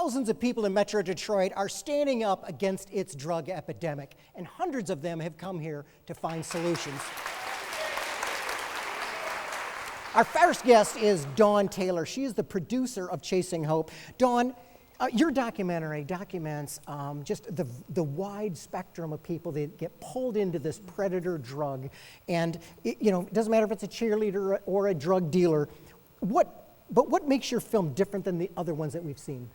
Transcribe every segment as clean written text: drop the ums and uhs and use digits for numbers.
Thousands of people in Metro Detroit are standing up against its drug epidemic, and hundreds of them have come here to find solutions. Our first guest is Dawn Taylor. She is the producer of Chasing Hope. Dawn, your documentary documents just the wide spectrum of people that get pulled into this predator drug. And it doesn't matter if it's a cheerleader or a drug dealer. But what makes your film different than the other ones that we've seen?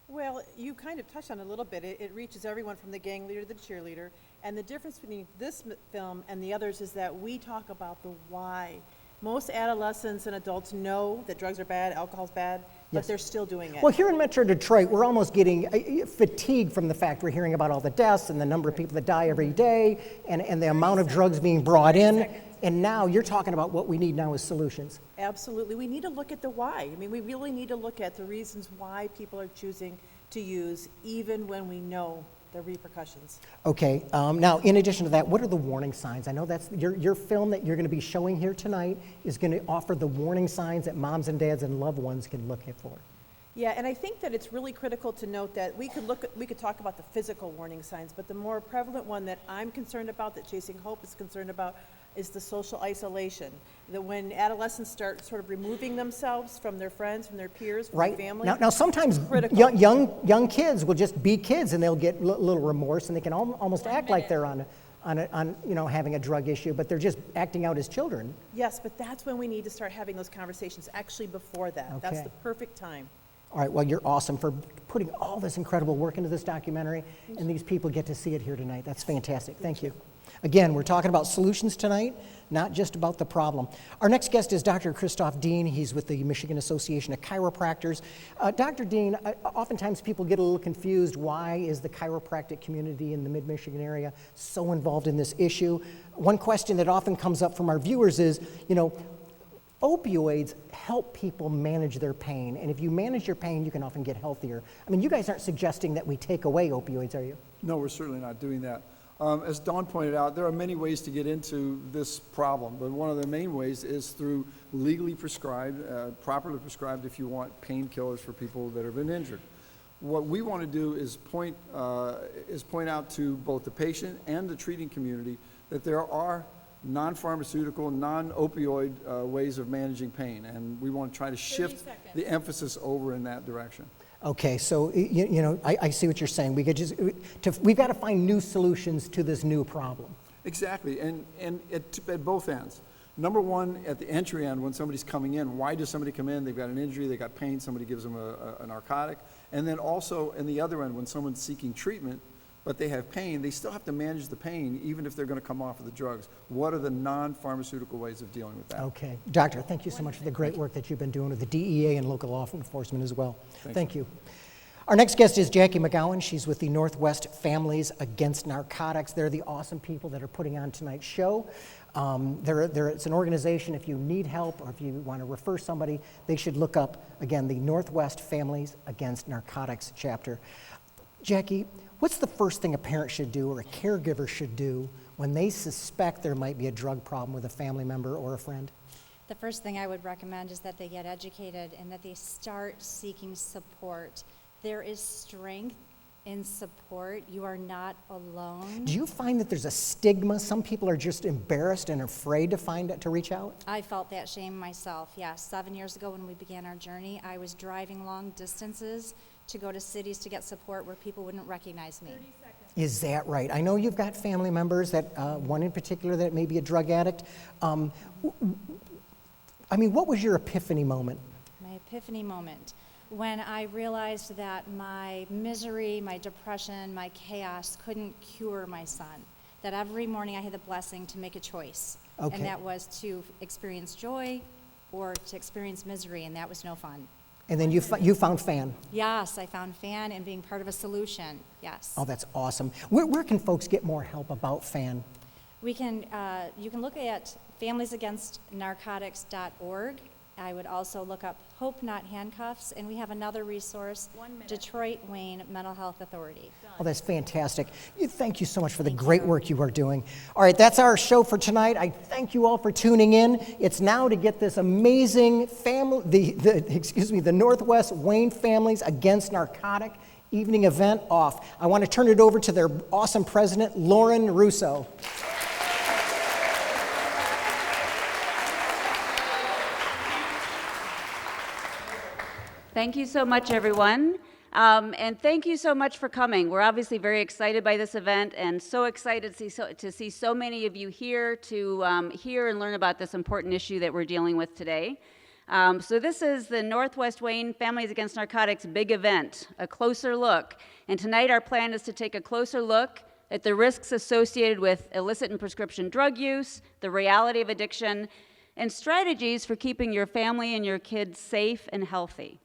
Well, you kind of touched on it a little bit. It reaches everyone from the gang leader to the cheerleader. And the difference between this film and the others is that we talk about the why. Most adolescents and adults know that drugs are bad, alcohol's bad, but they're still doing it. Well, here in Metro Detroit, we're almost getting fatigued from the fact we're hearing about all the deaths and the number of people that die every day and the amount of drugs being brought in. And now you're talking about what we need now is solutions. Absolutely. We need to look at the why. I mean, we really need to look at the reasons why people are choosing to use, even when we know the repercussions. Okay, now in addition to that, what are the warning signs? I know that's your film that you're going to be showing here tonight is going to offer the warning signs that moms and dads and loved ones can look for. Yeah, and I think that it's really critical to note that we could talk about the physical warning signs, but the more prevalent one that I'm concerned about, that Chasing Hope is concerned about, is the social isolation. That when adolescents start sort of removing themselves from their friends, from their peers, from their family. Now sometimes young kids will just be kids and they'll get little remorse and they can almost act like they're on having a drug issue, but they're just acting out as children. Yes, but that's when we need to start having those conversations, actually before that. Okay. That's the perfect time. All right, well, you're awesome for putting all this incredible work into this documentary, and these people get to see it here tonight. That's fantastic. Thank you. Again, we're talking about solutions tonight, not just about the problem. Our next guest is Dr. Christoph Dean. He's with the Michigan Association of Chiropractors. Dr. Dean, oftentimes people get a little confused. Why is the chiropractic community in the mid-Michigan area so involved in this issue? One question that often comes up from our viewers is, opioids help people manage their pain, and if you manage your pain, you can often get healthier. I mean, you guys aren't suggesting that we take away opioids, are you? No, we're certainly not doing that. As Dawn pointed out, there are many ways to get into this problem, but one of the main ways is through legally prescribed, properly prescribed, if you want, painkillers for people that have been injured. What we want to do is point out to both the patient and the treating community that there are non-pharmaceutical, non-opioid ways of managing pain, and we want to try to shift the emphasis over in that direction. Okay, so I see what you're saying. We've got to find new solutions to this new problem. Exactly, and at both ends. Number one, at the entry end, when somebody's coming in, why does somebody come in? They've got an injury, they've got pain, somebody gives them a narcotic. And then also, in the other end, when someone's seeking treatment, but they have pain, they still have to manage the pain, even if they're going to come off of the drugs. What are the non-pharmaceutical ways of dealing with that? Okay. Doctor, thank you so much for the great work that you've been doing with the DEA and local law enforcement as well. Thank you. Our next guest is Jackie McGowan. She's with the Northwest Families Against Narcotics. They're the awesome people that are putting on tonight's show. It's an organization, if you need help or if you want to refer somebody, they should look up, again, the Northwest Families Against Narcotics chapter. Jackie, what's the first thing a parent should do or a caregiver should do when they suspect there might be a drug problem with a family member or a friend? The first thing I would recommend is that they get educated and that they start seeking support. There is strength in support. You are not alone. Do you find that there's a stigma? Some people are just embarrassed and afraid to reach out? I felt that shame myself, yes. 7 years ago when we began our journey, I was driving long distances to go to cities to get support where people wouldn't recognize me. 30 seconds. Is that right? I know you've got family members, that one in particular that may be a drug addict. What was your epiphany moment? My epiphany moment, when I realized that my misery, my depression, my chaos couldn't cure my son. That every morning I had the blessing to make a choice. Okay. And that was to experience joy or to experience misery, and that was no fun. And then you found FAN. Yes, I found FAN and being part of a solution, yes. Oh, that's awesome. Where can folks get more help about FAN? You can look at familiesagainstnarcotics.org, I would also look up Hope Not Handcuffs, and we have another resource, Detroit Wayne Mental Health Authority. Oh, that's fantastic. Thank you so much for the great work you are doing. All right, that's our show for tonight. I thank you all for tuning in. It's now to get this amazing family, the Northwest Wayne Families Against Narcotic evening event off. I want to turn it over to their awesome president, Lauren Russo. Thank you so much, everyone. And thank you so much for coming. We're obviously very excited by this event and so excited to see so many of you here to hear and learn about this important issue that we're dealing with today. So this is the Northwest Wayne Families Against Narcotics big event, a closer look. And tonight our plan is to take a closer look at the risks associated with illicit and prescription drug use, the reality of addiction, and strategies for keeping your family and your kids safe and healthy.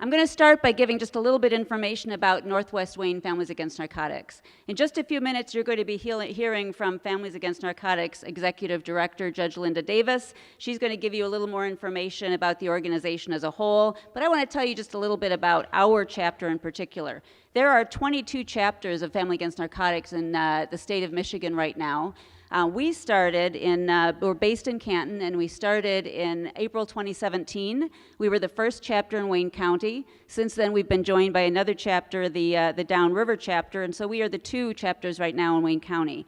I'm going to start by giving just a little bit of information about Northwest Wayne Families Against Narcotics. In just a few minutes, you're going to be hearing from Families Against Narcotics Executive Director, Judge Linda Davis. She's going to give you a little more information about the organization as a whole, but I want to tell you just a little bit about our chapter in particular. There are 22 chapters of Family Against Narcotics in the state of Michigan right now. We're based in Canton, and we started in April 2017. We were the first chapter in Wayne County. Since then, we've been joined by another chapter, the Downriver chapter, and so we are the 2 chapters right now in Wayne County.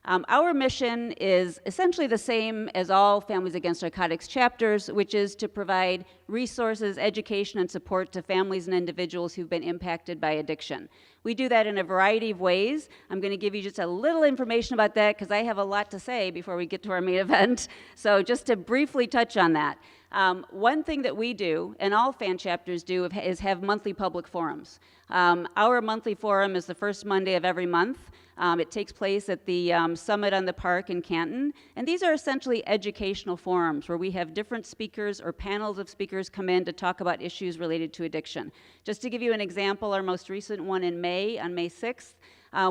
Our mission is essentially the same as all Families Against Narcotics chapters, which is to provide resources, education, and support to families and individuals who've been impacted by addiction. We do that in a variety of ways. I'm going to give you just a little information about that because I have a lot to say before we get to our main event. So just to briefly touch on that. One thing that we do, and all fan chapters do, is have monthly public forums. Our monthly forum is the first Monday of every month. It takes place at the Summit on the Park in Canton, and these are essentially educational forums where we have different speakers or panels of speakers come in to talk about issues related to addiction. Just to give you an example, our most recent one in May, on May 6th,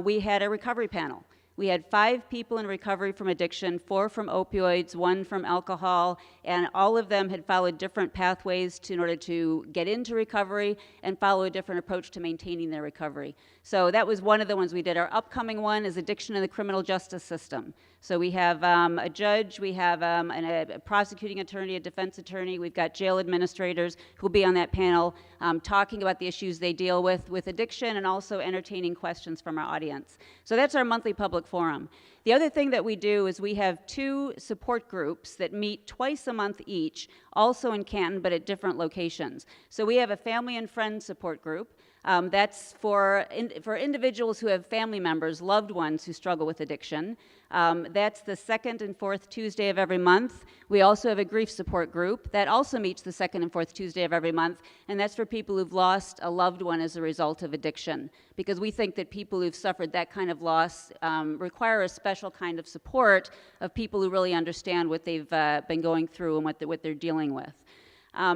we had a recovery panel. We had 5 people in recovery from addiction, 4 from opioids, 1 from alcohol, and all of them had followed different pathways in order to get into recovery and follow a different approach to maintaining their recovery. So that was one of the ones we did. Our upcoming one is addiction in the criminal justice system. So we have a judge, we have a prosecuting attorney, a defense attorney, we've got jail administrators who will be on that panel talking about the issues they deal with addiction and also entertaining questions from our audience. So that's our monthly public forum. The other thing that we do is we have 2 support groups that meet twice a month each, also in Canton, but at different locations. So we have a family and friends support group. That's for individuals who have family members, loved ones who struggle with addiction. That's the 2nd and 4th Tuesday of every month. We also have a grief support group that also meets the 2nd and 4th Tuesday of every month, and that's for people who've lost a loved one as a result of addiction, because we think that people who've suffered that kind of loss require a special kind of support of people who really understand what they've been going through and what they're dealing with.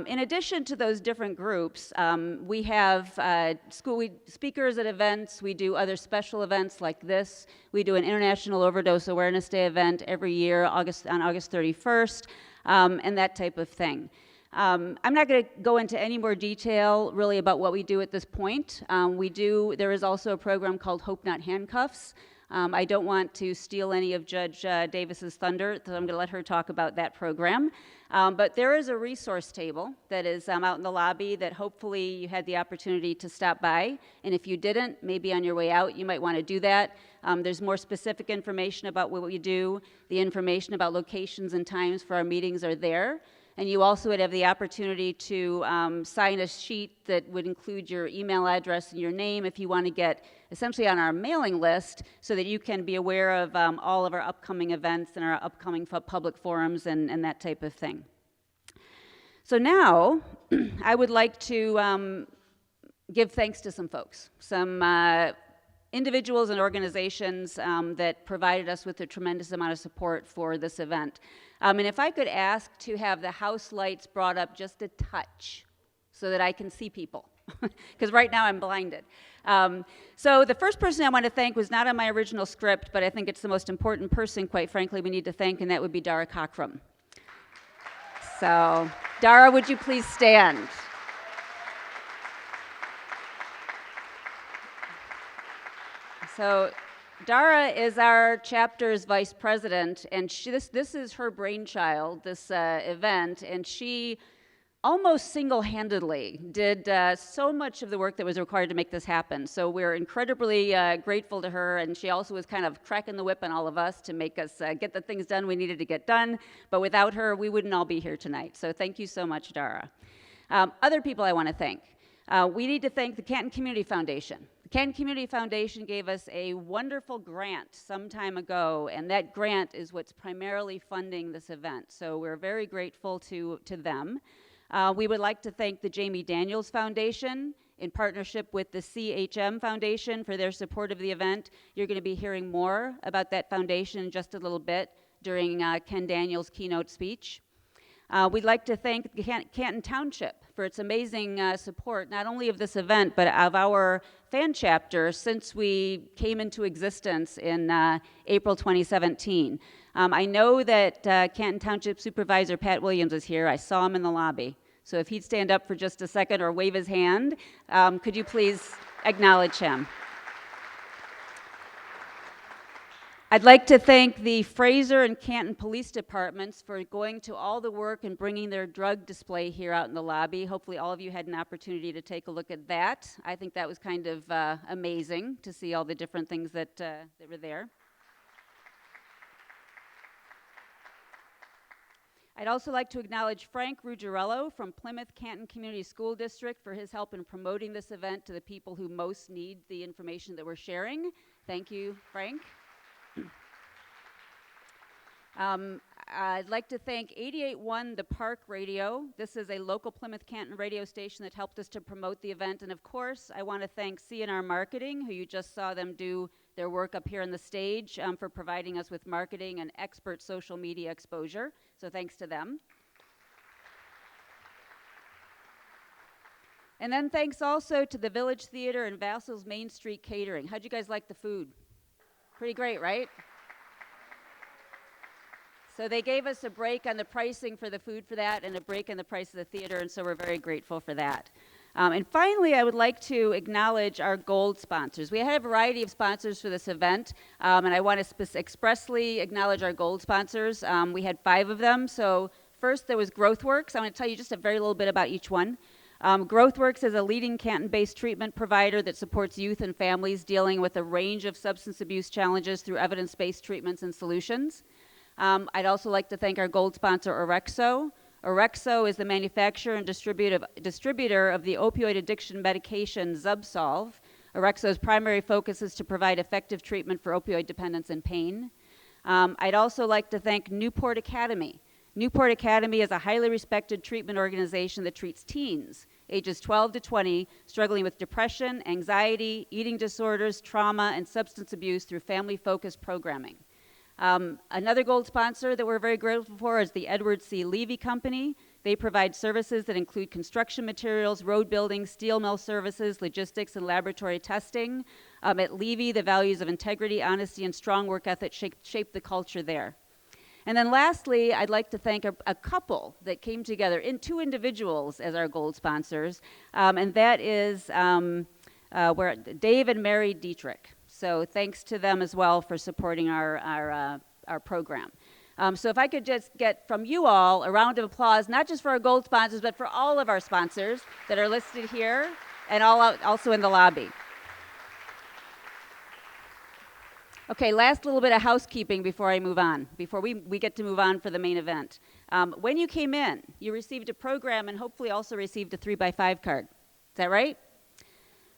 In addition to those different groups, we have speakers at events. We do other special events like this. We do an International Overdose Awareness Day event every year on August 31st, and that type of thing. I'm not going to go into any more detail really about what we do at this point. There is also a program called Hope Not Handcuffs. I don't want to steal any of Judge Davis's thunder, so I'm going to let her talk about that program. But there is a resource table that is out in the lobby that hopefully you had the opportunity to stop by. And if you didn't, maybe on your way out, you might want to do that. There's more specific information about what we do. The information about locations and times for our meetings are there. And you also would have the opportunity to sign a sheet that would include your email address and your name if you want to get essentially on our mailing list so that you can be aware of all of our upcoming events and our upcoming public forums and that type of thing. So now I would like to give thanks to some folks, some individuals and organizations that provided us with a tremendous amount of support for this event. And if I could ask to have the house lights brought up just a touch so that I can see people, because right now I'm blinded. So the first person I want to thank was not on my original script, but I think it's the most important person, quite frankly, we need to thank, and that would be Dara Cockrum. So, Dara, would you please stand? So, Dara is our chapter's vice president, and this is her brainchild, this event, and she almost single-handedly did so much of the work that was required to make this happen. So we're incredibly grateful to her, and she also was kind of cracking the whip on all of us to make us get the things done we needed to get done. But without her, we wouldn't all be here tonight. So thank you so much, Dara. Other people I want to thank. We need to thank the Canton Community Foundation. The Canton Community Foundation gave us a wonderful grant some time ago, and that grant is what's primarily funding this event. So we're very grateful to them. We would like to thank the Jamie Daniels Foundation in partnership with the CHM Foundation for their support of the event. You're going to be hearing more about that foundation in just a little bit during Ken Daniels' keynote speech. We'd like to thank Canton Township for its amazing support, not only of this event, but of our fan chapter since we came into existence in April 2017. I know that Canton Township Supervisor Pat Williams is here. I saw him in the lobby. So if he'd stand up for just a second or wave his hand, could you please acknowledge him? I'd like to thank the Fraser and Canton Police Departments for going to all the work and bringing their drug display here out in the lobby. Hopefully all of you had an opportunity to take a look at that. I think that was kind of amazing to see all the different things that were there. I'd also like to acknowledge Frank Ruggiero from Plymouth Canton Community School District for his help in promoting this event to the people who most need the information that we're sharing. Thank you, Frank. I'd like to thank 88.1 The Park Radio. This is a local Plymouth Canton radio station that helped us to promote the event. And of course, I want to thank C&R Marketing, who you just saw them do their work up here on the stage for providing us with marketing and expert social media exposure. So thanks to them. And then thanks also to the Village Theater and Vassal's Main Street Catering. How'd you guys like the food? Pretty great, right? So they gave us a break on the pricing for the food for that and a break on the price of the theater, and so we're very grateful for that. And finally, I would like to acknowledge our gold sponsors. We had a variety of sponsors for this event, and I want to expressly acknowledge our gold sponsors. We had 5 of them. So first, there was GrowthWorks. I'm going to tell you just a very little bit about each one. GrowthWorks is a leading Canton-based treatment provider that supports youth and families dealing with a range of substance abuse challenges through evidence-based treatments and solutions. I'd also like to thank our gold sponsor, Orexo. Orexo is the manufacturer and distributor of the opioid addiction medication Zubsolv. Orexo's primary focus is to provide effective treatment for opioid dependence and pain. I'd also like to thank Newport Academy. Newport Academy is a highly respected treatment organization that treats teens, ages 12 to 20, struggling with depression, anxiety, eating disorders, trauma, and substance abuse through family-focused programming. Another gold sponsor that we're very grateful for is the Edward C. Levy Company. They provide services that include construction materials, road building, steel mill services, logistics, and laboratory testing. At Levy, the values of integrity, honesty, and strong work ethic shape the culture there. And then lastly, I'd like to thank a couple that came together, 2 individuals as our gold sponsors, and that is where Dave and Mary Dietrich. So thanks to them as well for supporting our program. So if I could just get from you all a round of applause, not just for our gold sponsors, but for all of our sponsors that are listed here and also in the lobby. Okay, last little bit of housekeeping before I move on, before we get to move on for the main event. When you came in, you received a program and hopefully also received a 3x5 card. Is that right?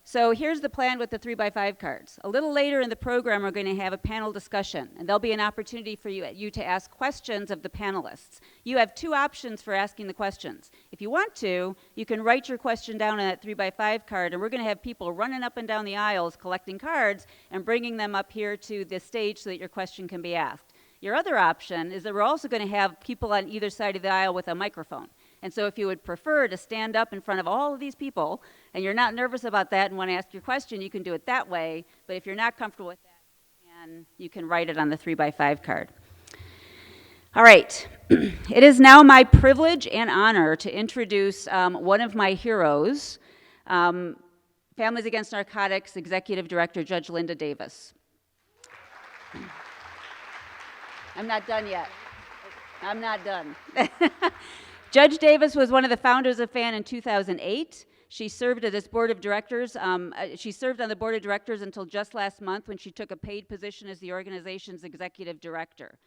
So here's the plan with the 3x5 cards. A little later in the program, we're going to have a panel discussion, and there'll be an opportunity for you to ask questions of the panelists. You have 2 options for asking the questions. If you want to, you can write your question down on that 3x5 card, and we're going to have people running up and down the aisles collecting cards and bringing them up here to the stage so that your question can be asked. Your other option is that we're also going to have people on either side of the aisle with a microphone. And so if you would prefer to stand up in front of all of these people, and you're not nervous about that and want to ask your question, you can do it that way. But if you're not comfortable with that, you can write it on the 3x5 card. All right. It is now my privilege and honor to introduce one of my heroes, Families Against Narcotics Executive Director, Judge Linda Davis. I'm not done yet. I'm not done. Judge Davis was one of the founders of FAN in 2008. She served at its board of directors. She served on the board of directors until just last month when she took a paid position as the organization's executive director.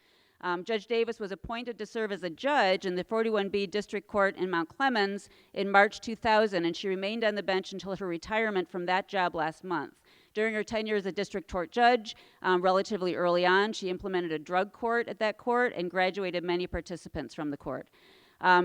Judge Davis was appointed to serve as a judge in the 41B District Court in Mount Clemens in March 2000, and she remained on the bench until her retirement from that job last month. During her tenure as a district court judge, relatively early on, she implemented a drug court at that court and graduated many participants from the court.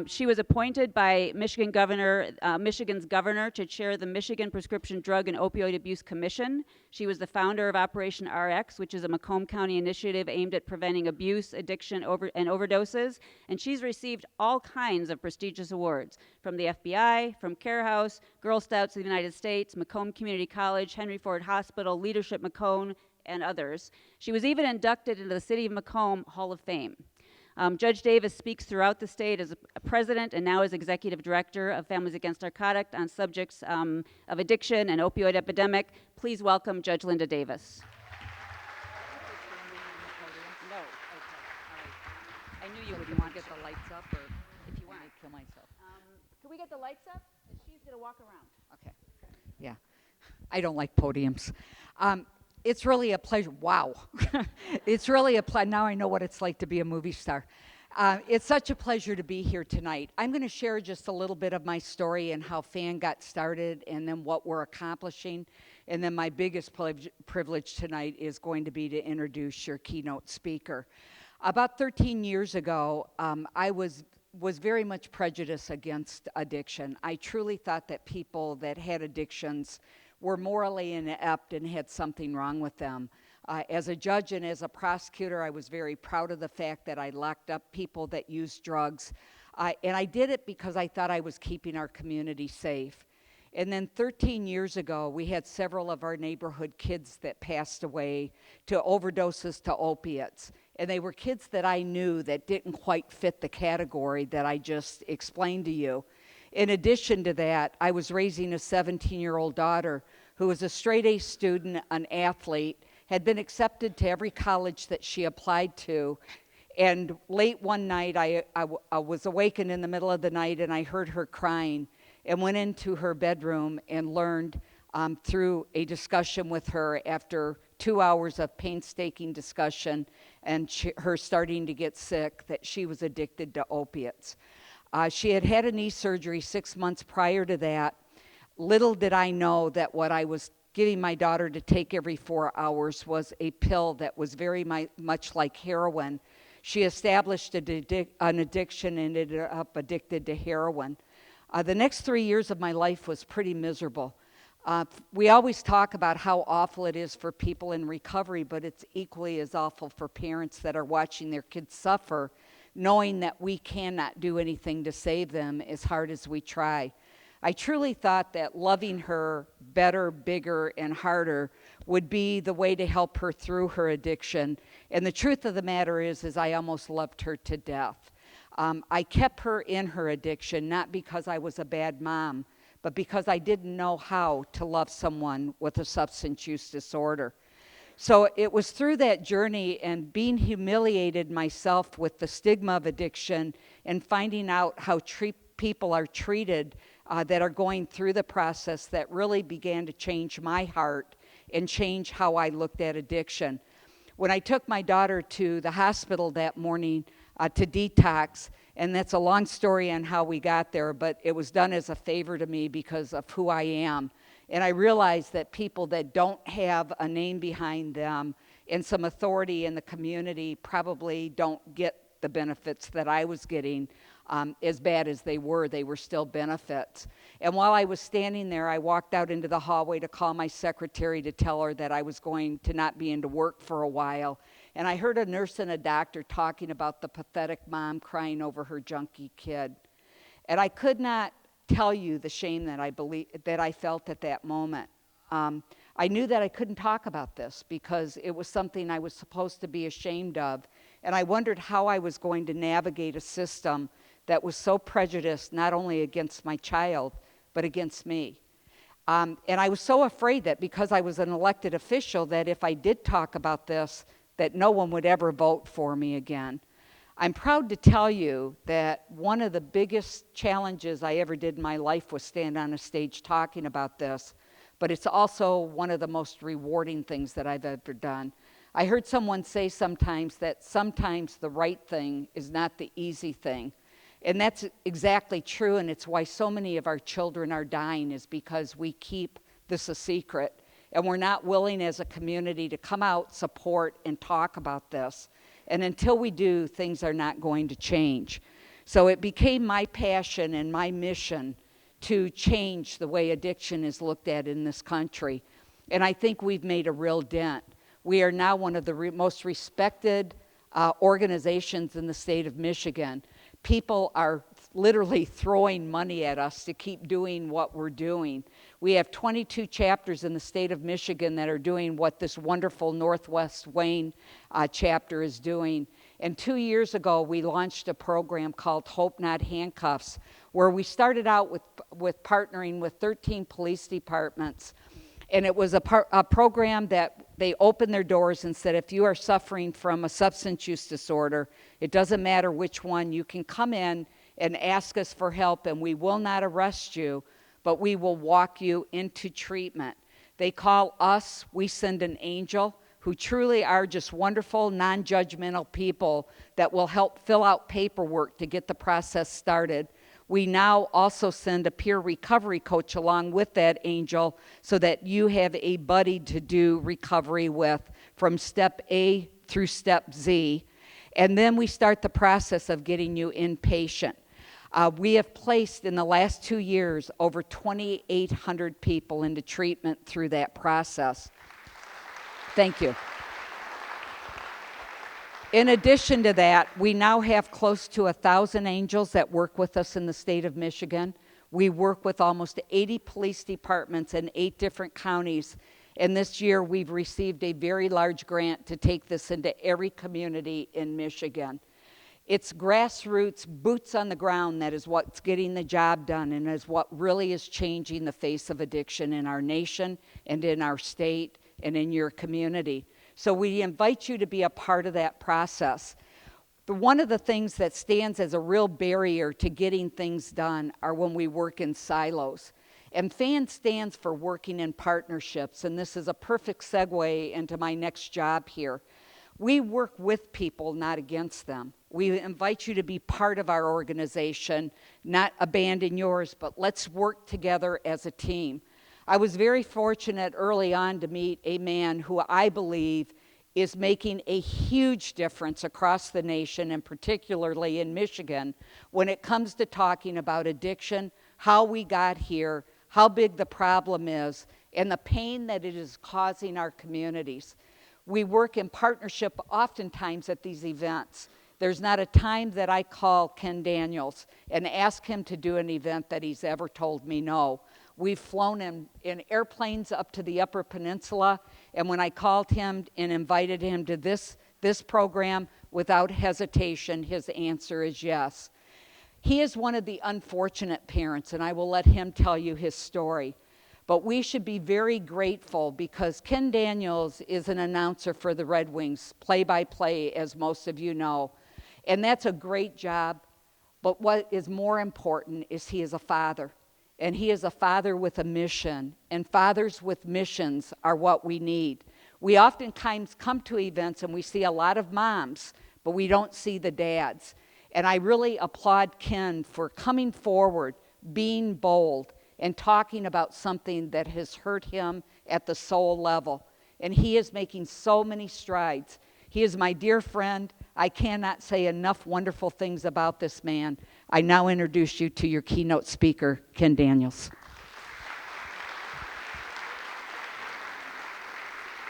She was appointed by Michigan's governor to chair the Michigan Prescription Drug and Opioid Abuse Commission. She was the founder of Operation RX, which is a Macomb County initiative aimed at preventing abuse, addiction, and overdoses. And she's received all kinds of prestigious awards from the FBI, from Care House, Girl Scouts of the United States, Macomb Community College, Henry Ford Hospital, Leadership Macomb, and others. She was even inducted into the City of Macomb Hall of Fame. Judge Davis speaks throughout the state as a president and now as executive director of Families Against Narcotics on subjects of addiction and opioid epidemic. Please welcome Judge Linda Davis. No, okay, all right. I knew you would want to get the lights up, or if you want to kill myself. Can we get the lights up? She's going to walk around. Okay. Yeah. I don't like podiums. It's really a pleasure. Wow. It's really a pleasure. Now I know what it's like to be a movie star. It's such a pleasure to be here tonight. I'm going to share just a little bit of my story and how FAN got started and then what we're accomplishing. And then my biggest privilege tonight is going to be to introduce your keynote speaker. About 13 years ago, I was very much prejudiced against addiction. I truly thought that people that had addictions were morally inept and had something wrong with them. As a judge and as a prosecutor, I was very proud of the fact that I locked up people that used drugs. And I did it because I thought I was keeping our community safe. And then 13 years ago, we had several of our neighborhood kids that passed away to overdoses to opiates. And they were kids that I knew that didn't quite fit the category that I just explained to you. In addition to that, I was raising a 17-year-old daughter who was a straight-A student, an athlete, had been accepted to every college that she applied to. And late one night, I was awakened in the middle of the night, and I heard her crying and went into her bedroom and learned through a discussion with her after 2 hours of painstaking discussion and her starting to get sick that she was addicted to opiates. She had had a knee surgery 6 months prior to that. Little did I know that what I was giving my daughter to take every 4 hours was a pill that was very much like heroin. She established an addiction and ended up addicted to heroin. The next 3 years of my life was pretty miserable. We always talk about how awful it is for people in recovery, but it's equally as awful for parents that are watching their kids suffer, knowing that we cannot do anything to save them as hard as we try. I truly thought that loving her better, bigger, and harder would be the way to help her through her addiction. And the truth of the matter is I almost loved her to death. I kept her in her addiction, not because I was a bad mom, but because I didn't know how to love someone with a substance use disorder. So it was through that journey and being humiliated myself with the stigma of addiction and finding out how people are treated that are going through the process that really began to change my heart and change how I looked at addiction. When I took my daughter to the hospital that morning to detox, and that's a long story on how we got there, but it was done as a favor to me because of who I am. And I realized that people that don't have a name behind them and some authority in the community probably don't get the benefits that I was getting. As bad as they were still benefits. And while I was standing there, I walked out into the hallway to call my secretary to tell her that I was going to not be into work for a while. And I heard a nurse and a doctor talking about the pathetic mom crying over her junkie kid. And I could not tell you the shame that I felt at that moment. I knew that I couldn't talk about this because it was something I was supposed to be ashamed of And I wondered how I was going to navigate a system that was so prejudiced not only against my child, but against me. And I was so afraid that because I was an elected official, that if I did talk about this, that no one would ever vote for me again. I'm proud to tell you that one of the biggest challenges I ever did in my life was stand on a stage talking about this, but it's also one of the most rewarding things that I've ever done. I heard someone say sometimes that sometimes the right thing is not the easy thing. And that's exactly true, and it's why so many of our children are dying, is because we keep this a secret. And we're not willing as a community to come out, support, and talk about this. And until we do, things are not going to change. So it became my passion and my mission to change the way addiction is looked at in this country. And I think we've made a real dent. We are now one of the most respected organizations in the state of Michigan. People are literally throwing money at us to keep doing what we're doing. We have 22 chapters in the state of Michigan that are doing what this wonderful Northwest Wayne chapter is doing. And 2 years ago, we launched a program called Hope Not Handcuffs, where we started out with partnering with 13 police departments. And it was a program that they opened their doors and said, if you are suffering from a substance use disorder, it doesn't matter which one, you can come in and ask us for help, and we will not arrest you, but we will walk you into treatment. They call us, we send an angel, who truly are just wonderful, non-judgmental people that will help fill out paperwork to get the process started. We now also send a peer recovery coach along with that angel so that you have a buddy to do recovery with from step A through step Z. And then we start the process of getting you inpatient. We have placed in the last 2 years over 2,800 people into treatment through that process. Thank you. In addition to that, we now have close to 1,000 angels that work with us in the state of Michigan. We work with almost 80 police departments in 8 different counties. And this year, we've received a very large grant to take this into every community in Michigan. It's grassroots, boots on the ground that is what's getting the job done and is what really is changing the face of addiction in our nation and in our state and in your community. So we invite you to be a part of that process. One of the things that stands as a real barrier to getting things done are when we work in silos. And FAN stands for working in partnerships, and this is a perfect segue into my next job here. We work with people, not against them. We invite you to be part of our organization, not abandon yours, but let's work together as a team. I was very fortunate early on to meet a man who I believe is making a huge difference across the nation, and particularly in Michigan, when it comes to talking about addiction, how we got here, how big the problem is, and the pain that it is causing our communities. We work in partnership oftentimes at these events. There's not a time that I call Ken Daniels and ask him to do an event that he's ever told me no. We've flown him in airplanes up to the Upper Peninsula, and when I called him and invited him to this program, without hesitation, his answer is yes. He is one of the unfortunate parents, and I will let him tell you his story. But we should be very grateful because Ken Daniels is an announcer for the Red Wings, play-by-play, as most of you know. And that's a great job, but what is more important is he is a father. And he is a father with a mission, and fathers with missions are what we need. We oftentimes come to events and we see a lot of moms, but we don't see the dads. And I really applaud Ken for coming forward, being bold, and talking about something that has hurt him at the soul level. And he is making so many strides. He is my dear friend. I cannot say enough wonderful things about this man. I now introduce you to your keynote speaker, Ken Daniels.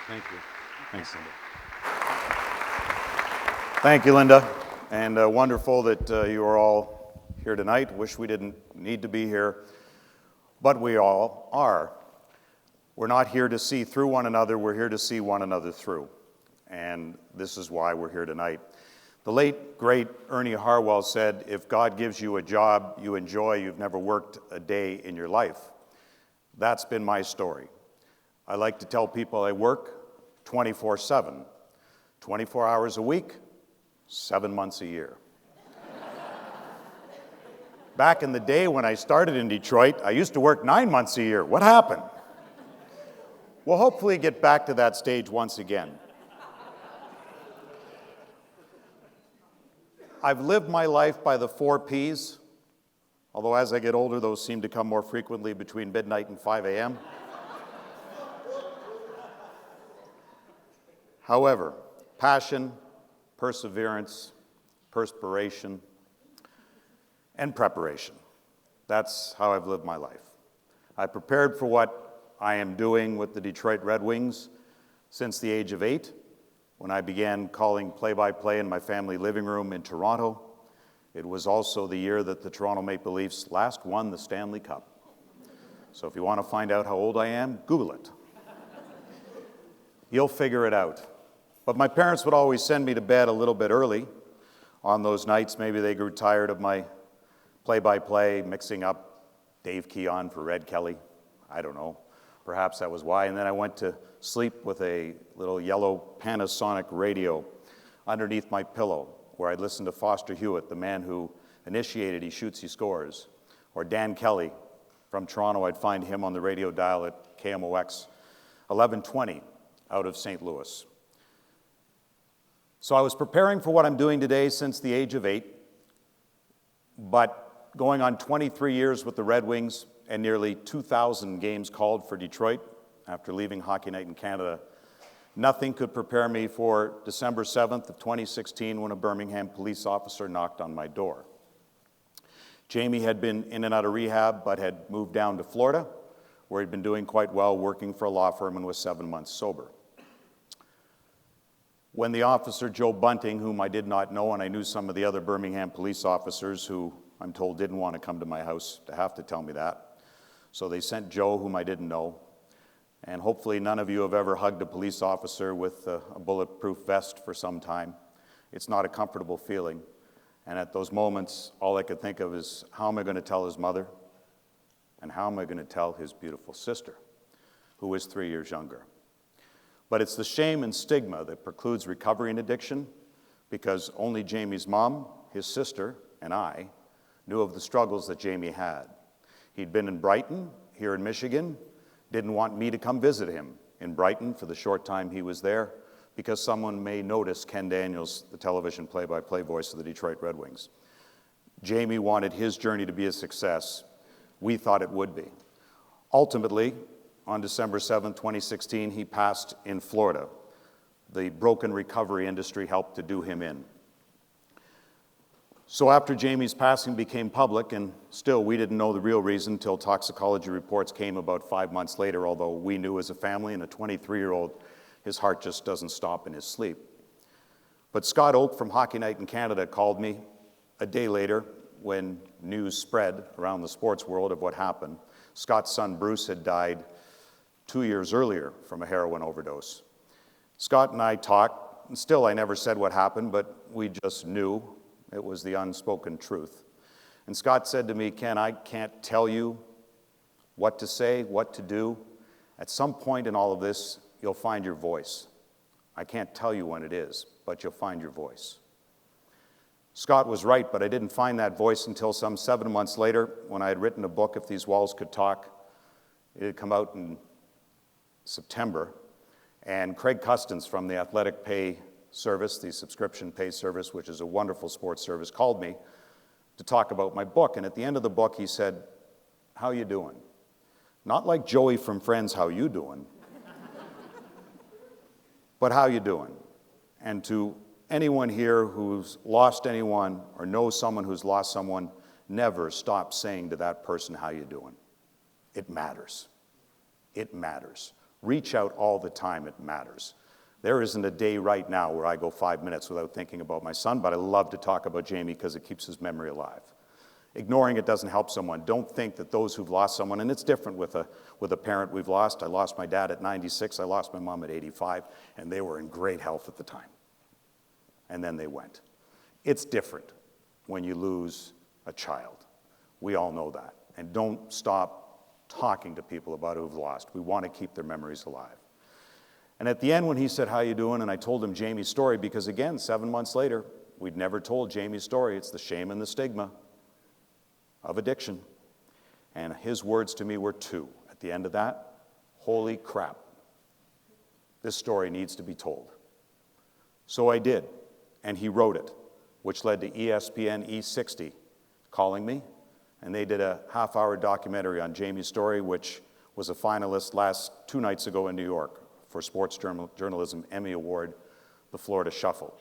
Thank you. Thanks, Linda. Thank you, Linda. And wonderful that you are all here tonight. Wish we didn't need to be here, but we all are. We're not here to see through one another. We're here to see one another through. And this is why we're here tonight. The late, great Ernie Harwell said, if God gives you a job you enjoy, you've never worked a day in your life. That's been my story. I like to tell people I work 24/7, 24 hours a week, 7 months a year. Back in the day when I started in Detroit, I used to work 9 months a year. What happened? We'll hopefully get back to that stage once again. I've lived my life by the 4 Ps, although as I get older, those seem to come more frequently between midnight and 5 a.m. However, passion, perseverance, perspiration, and preparation. That's how I've lived my life. I prepared for what I am doing with the Detroit Red Wings since the age of 8, when I began calling play-by-play in my family living room in Toronto. It was also the year that the Toronto Maple Leafs last won the Stanley Cup. So if you want to find out how old I am, Google it. You'll figure it out. But my parents would always send me to bed a little bit early on those nights. Maybe they grew tired of my play-by-play, mixing up Dave Keon for Red Kelly. I don't know. Perhaps that was why. And then I went to sleep with a little yellow Panasonic radio underneath my pillow, where I'd listen to Foster Hewitt, the man who initiated He Shoots, He Scores, or Dan Kelly from Toronto. I'd find him on the radio dial at KMOX 1120 out of St. Louis. So I was preparing for what I'm doing today since the age of 8, but going on 23 years with the Red Wings and nearly 2,000 games called for Detroit after leaving Hockey Night in Canada, nothing could prepare me for December 7th of 2016 when a Birmingham police officer knocked on my door. Jamie had been in and out of rehab but had moved down to Florida, where he'd been doing quite well working for a law firm and was 7 months sober. When the officer, Joe Bunting, whom I did not know, and I knew some of the other Birmingham police officers who I'm told didn't want to come to my house to have to tell me that, so they sent Joe, whom I didn't know. And hopefully none of you have ever hugged a police officer with a bulletproof vest for some time. It's not a comfortable feeling. And at those moments, all I could think of is, how am I going to tell his mother? And how am I going to tell his beautiful sister, who is 3 years younger? But it's the shame and stigma that precludes recovery and addiction, because only Jamie's mom, his sister, and I knew of the struggles that Jamie had. He'd been in Brighton, here in Michigan, didn't want me to come visit him in Brighton for the short time he was there, because someone may notice Ken Daniels, the television play-by-play voice of the Detroit Red Wings. Jamie wanted his journey to be a success. We thought it would be. Ultimately, on December 7, 2016, he passed in Florida. The broken recovery industry helped to do him in. So after Jamie's passing became public, and still we didn't know the real reason until toxicology reports came about 5 months later, although we knew as a family, and a 23-year-old, his heart just doesn't stop in his sleep. But Scott Oak from Hockey Night in Canada called me a day later when news spread around the sports world of what happened. Scott's son Bruce had died 2 years earlier from a heroin overdose. Scott and I talked, and still I never said what happened, but we just knew it was the unspoken truth. And Scott said to me, Ken, I can't tell you what to say, what to do. At some point in all of this, you'll find your voice. I can't tell you when it is, but you'll find your voice. Scott was right, but I didn't find that voice until some 7 months later when I had written a book, If These Walls Could Talk. It had come out in September, and Craig Christensen from the Athletic Pay Service, the subscription pay service, which is a wonderful sports service, called me to talk about my book. And at the end of the book, he said, how you doing? Not like Joey from Friends, how you doing? But how you doing? And to anyone here who's lost anyone or knows someone who's lost someone, never stop saying to that person, how you doing? It matters. It matters. Reach out all the time, it matters. There isn't a day right now where I go 5 minutes without thinking about my son, but I love to talk about Jamie because it keeps his memory alive. Ignoring it doesn't help someone. Don't think that those who've lost someone, and it's different with a parent we've lost. I lost my dad at 96, I lost my mom at 85, and they were in great health at the time. And then they went. It's different when you lose a child. We all know that. And don't stop talking to people about who've lost. We want to keep their memories alive. And at the end, when he said, "How you doing?" and I told him Jamie's story, because again, 7 months later, we'd never told Jamie's story. It's the shame and the stigma of addiction. And his words to me were two. At the end of that, "Holy crap, this story needs to be told." So I did, and he wrote it, which led to ESPN E60 calling me, and they did a half-hour documentary on Jamie's story, which was a finalist 2 nights ago in New York for Sports Journalism Emmy Award, the Florida Shuffle.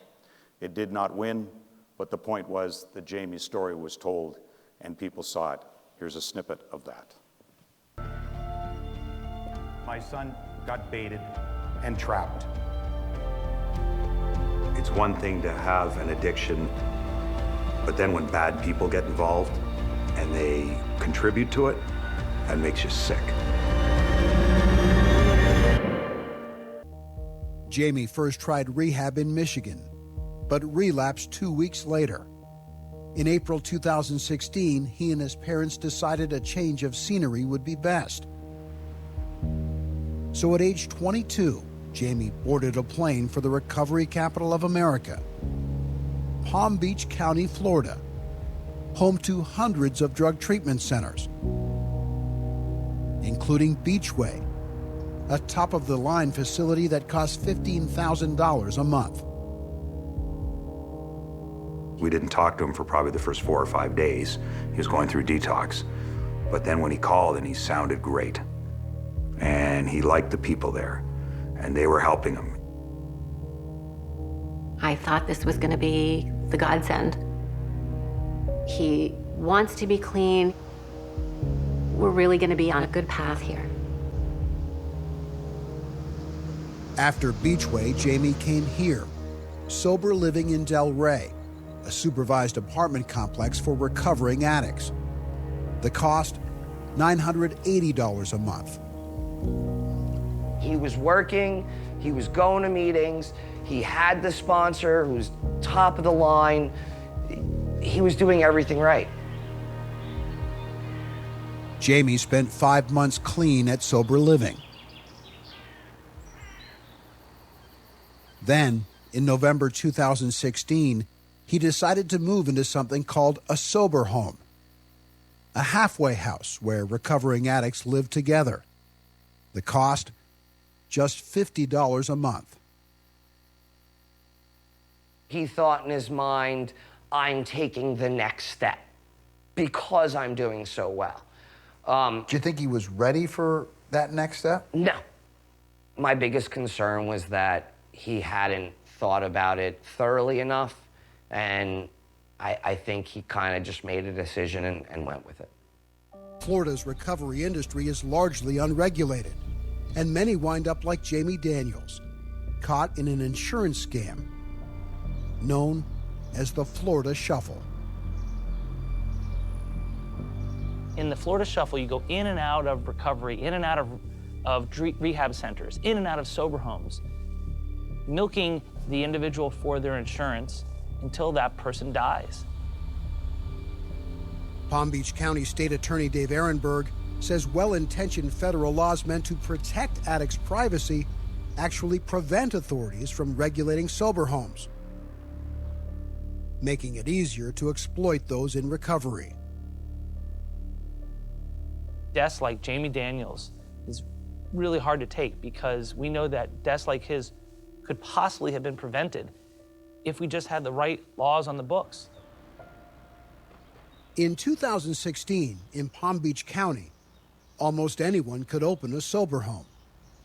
It did not win, but the point was that Jamie's story was told and people saw it. Here's a snippet of that. My son got baited and trapped. It's one thing to have an addiction, but then when bad people get involved and they contribute to it, that makes you sick. Jamie first tried rehab in Michigan, but relapsed 2 weeks later. In April 2016, he and his parents decided a change of scenery would be best. So at age 22, Jamie boarded a plane for the recovery capital of America, Palm Beach County, Florida, home to hundreds of drug treatment centers, including Beachway, a top-of-the-line facility that costs $15,000 a month. We didn't talk to him for probably the first 4 or 5 days. He was going through detox. But then when he called, and he sounded great. And he liked the people there, and they were helping him. I thought this was going to be the godsend. He wants to be clean. We're really going to be on a good path here. After Beachway, Jamie came here, sober living in Del Rey, a supervised apartment complex for recovering addicts. The cost, $980 a month. He was working, he was going to meetings, he had the sponsor who's top of the line. He was doing everything right. Jamie spent 5 months clean at Sober Living. Then, in November 2016, he decided to move into something called a sober home, a halfway house where recovering addicts live together. The cost, just $50 a month. He thought in his mind, I'm taking the next step because I'm doing so well. Do you think he was ready for that next step? No. My biggest concern was that he hadn't thought about it thoroughly enough, and I think he kind of just made a decision and went with it. Florida's recovery industry is largely unregulated, and many wind up like Jamie Daniels, caught in an insurance scam known as the Florida Shuffle. In the Florida Shuffle, you go in and out of recovery, in and out of rehab centers, in and out of sober homes, milking the individual for their insurance until that person dies. Palm Beach County State Attorney Dave Ehrenberg says well-intentioned federal laws meant to protect addicts' privacy actually prevent authorities from regulating sober homes, making it easier to exploit those in recovery. Deaths like Jamie Daniels is really hard to take because we know that deaths like his could possibly have been prevented if we just had the right laws on the books. In 2016, in Palm Beach County, almost anyone could open a sober home.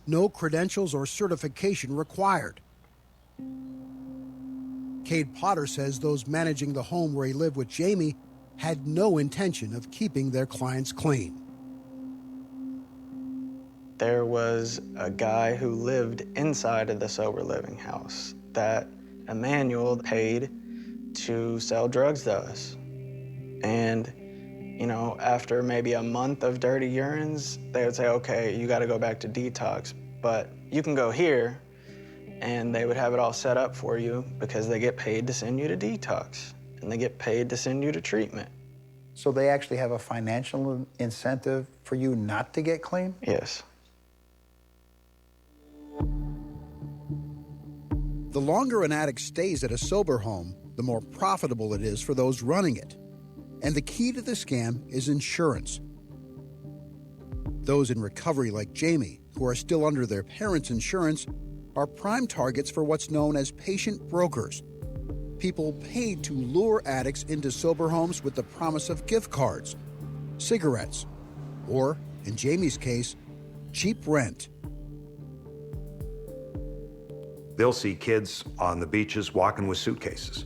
No credentials or certification required. Cade Potter says those managing the home where he lived with Jamie had no intention of keeping their clients clean. There was a guy who lived inside of the sober living house that Emmanuel paid to sell drugs to us. And, you know, after maybe a month of dirty urines, they would say, okay, you got to go back to detox, but you can go here and they would have it all set up for you because they get paid to send you to detox, and they get paid to send you to treatment. So they actually have a financial incentive for you not to get clean? Yes. The longer an addict stays at a sober home, the more profitable it is for those running it. And the key to the scam is insurance. Those in recovery like Jamie, who are still under their parents' insurance, are prime targets for what's known as patient brokers. People paid to lure addicts into sober homes with the promise of gift cards, cigarettes, or, in Jamie's case, cheap rent. They'll see kids on the beaches walking with suitcases.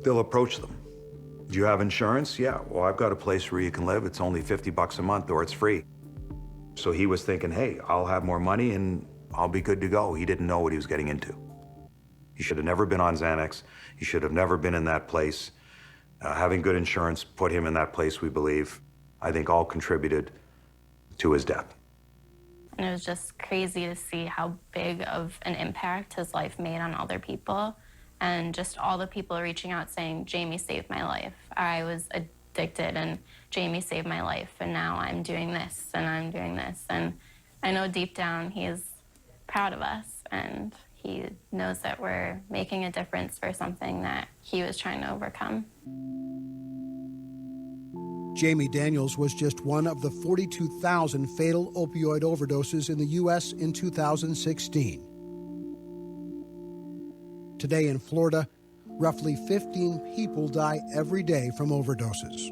They'll approach them. Do you have insurance? Yeah, well, I've got a place where you can live. It's only $50 a month or it's free. So he was thinking, hey, I'll have more money and I'll be good to go. He didn't know what he was getting into. He should have never been on Xanax. He should have never been in that place. Having good insurance put him in that place, we believe. I think all contributed to his death. And it was just crazy to see how big of an impact his life made on other people. And just all the people reaching out saying, Jamie saved my life. I was addicted and Jamie saved my life. And now I'm doing this and I'm doing this. And I know deep down he's proud of us and he knows that we're making a difference for something that he was trying to overcome. Jamie Daniels was just one of the 42,000 fatal opioid overdoses in the U.S. in 2016. Today in Florida, roughly 15 people die every day from overdoses.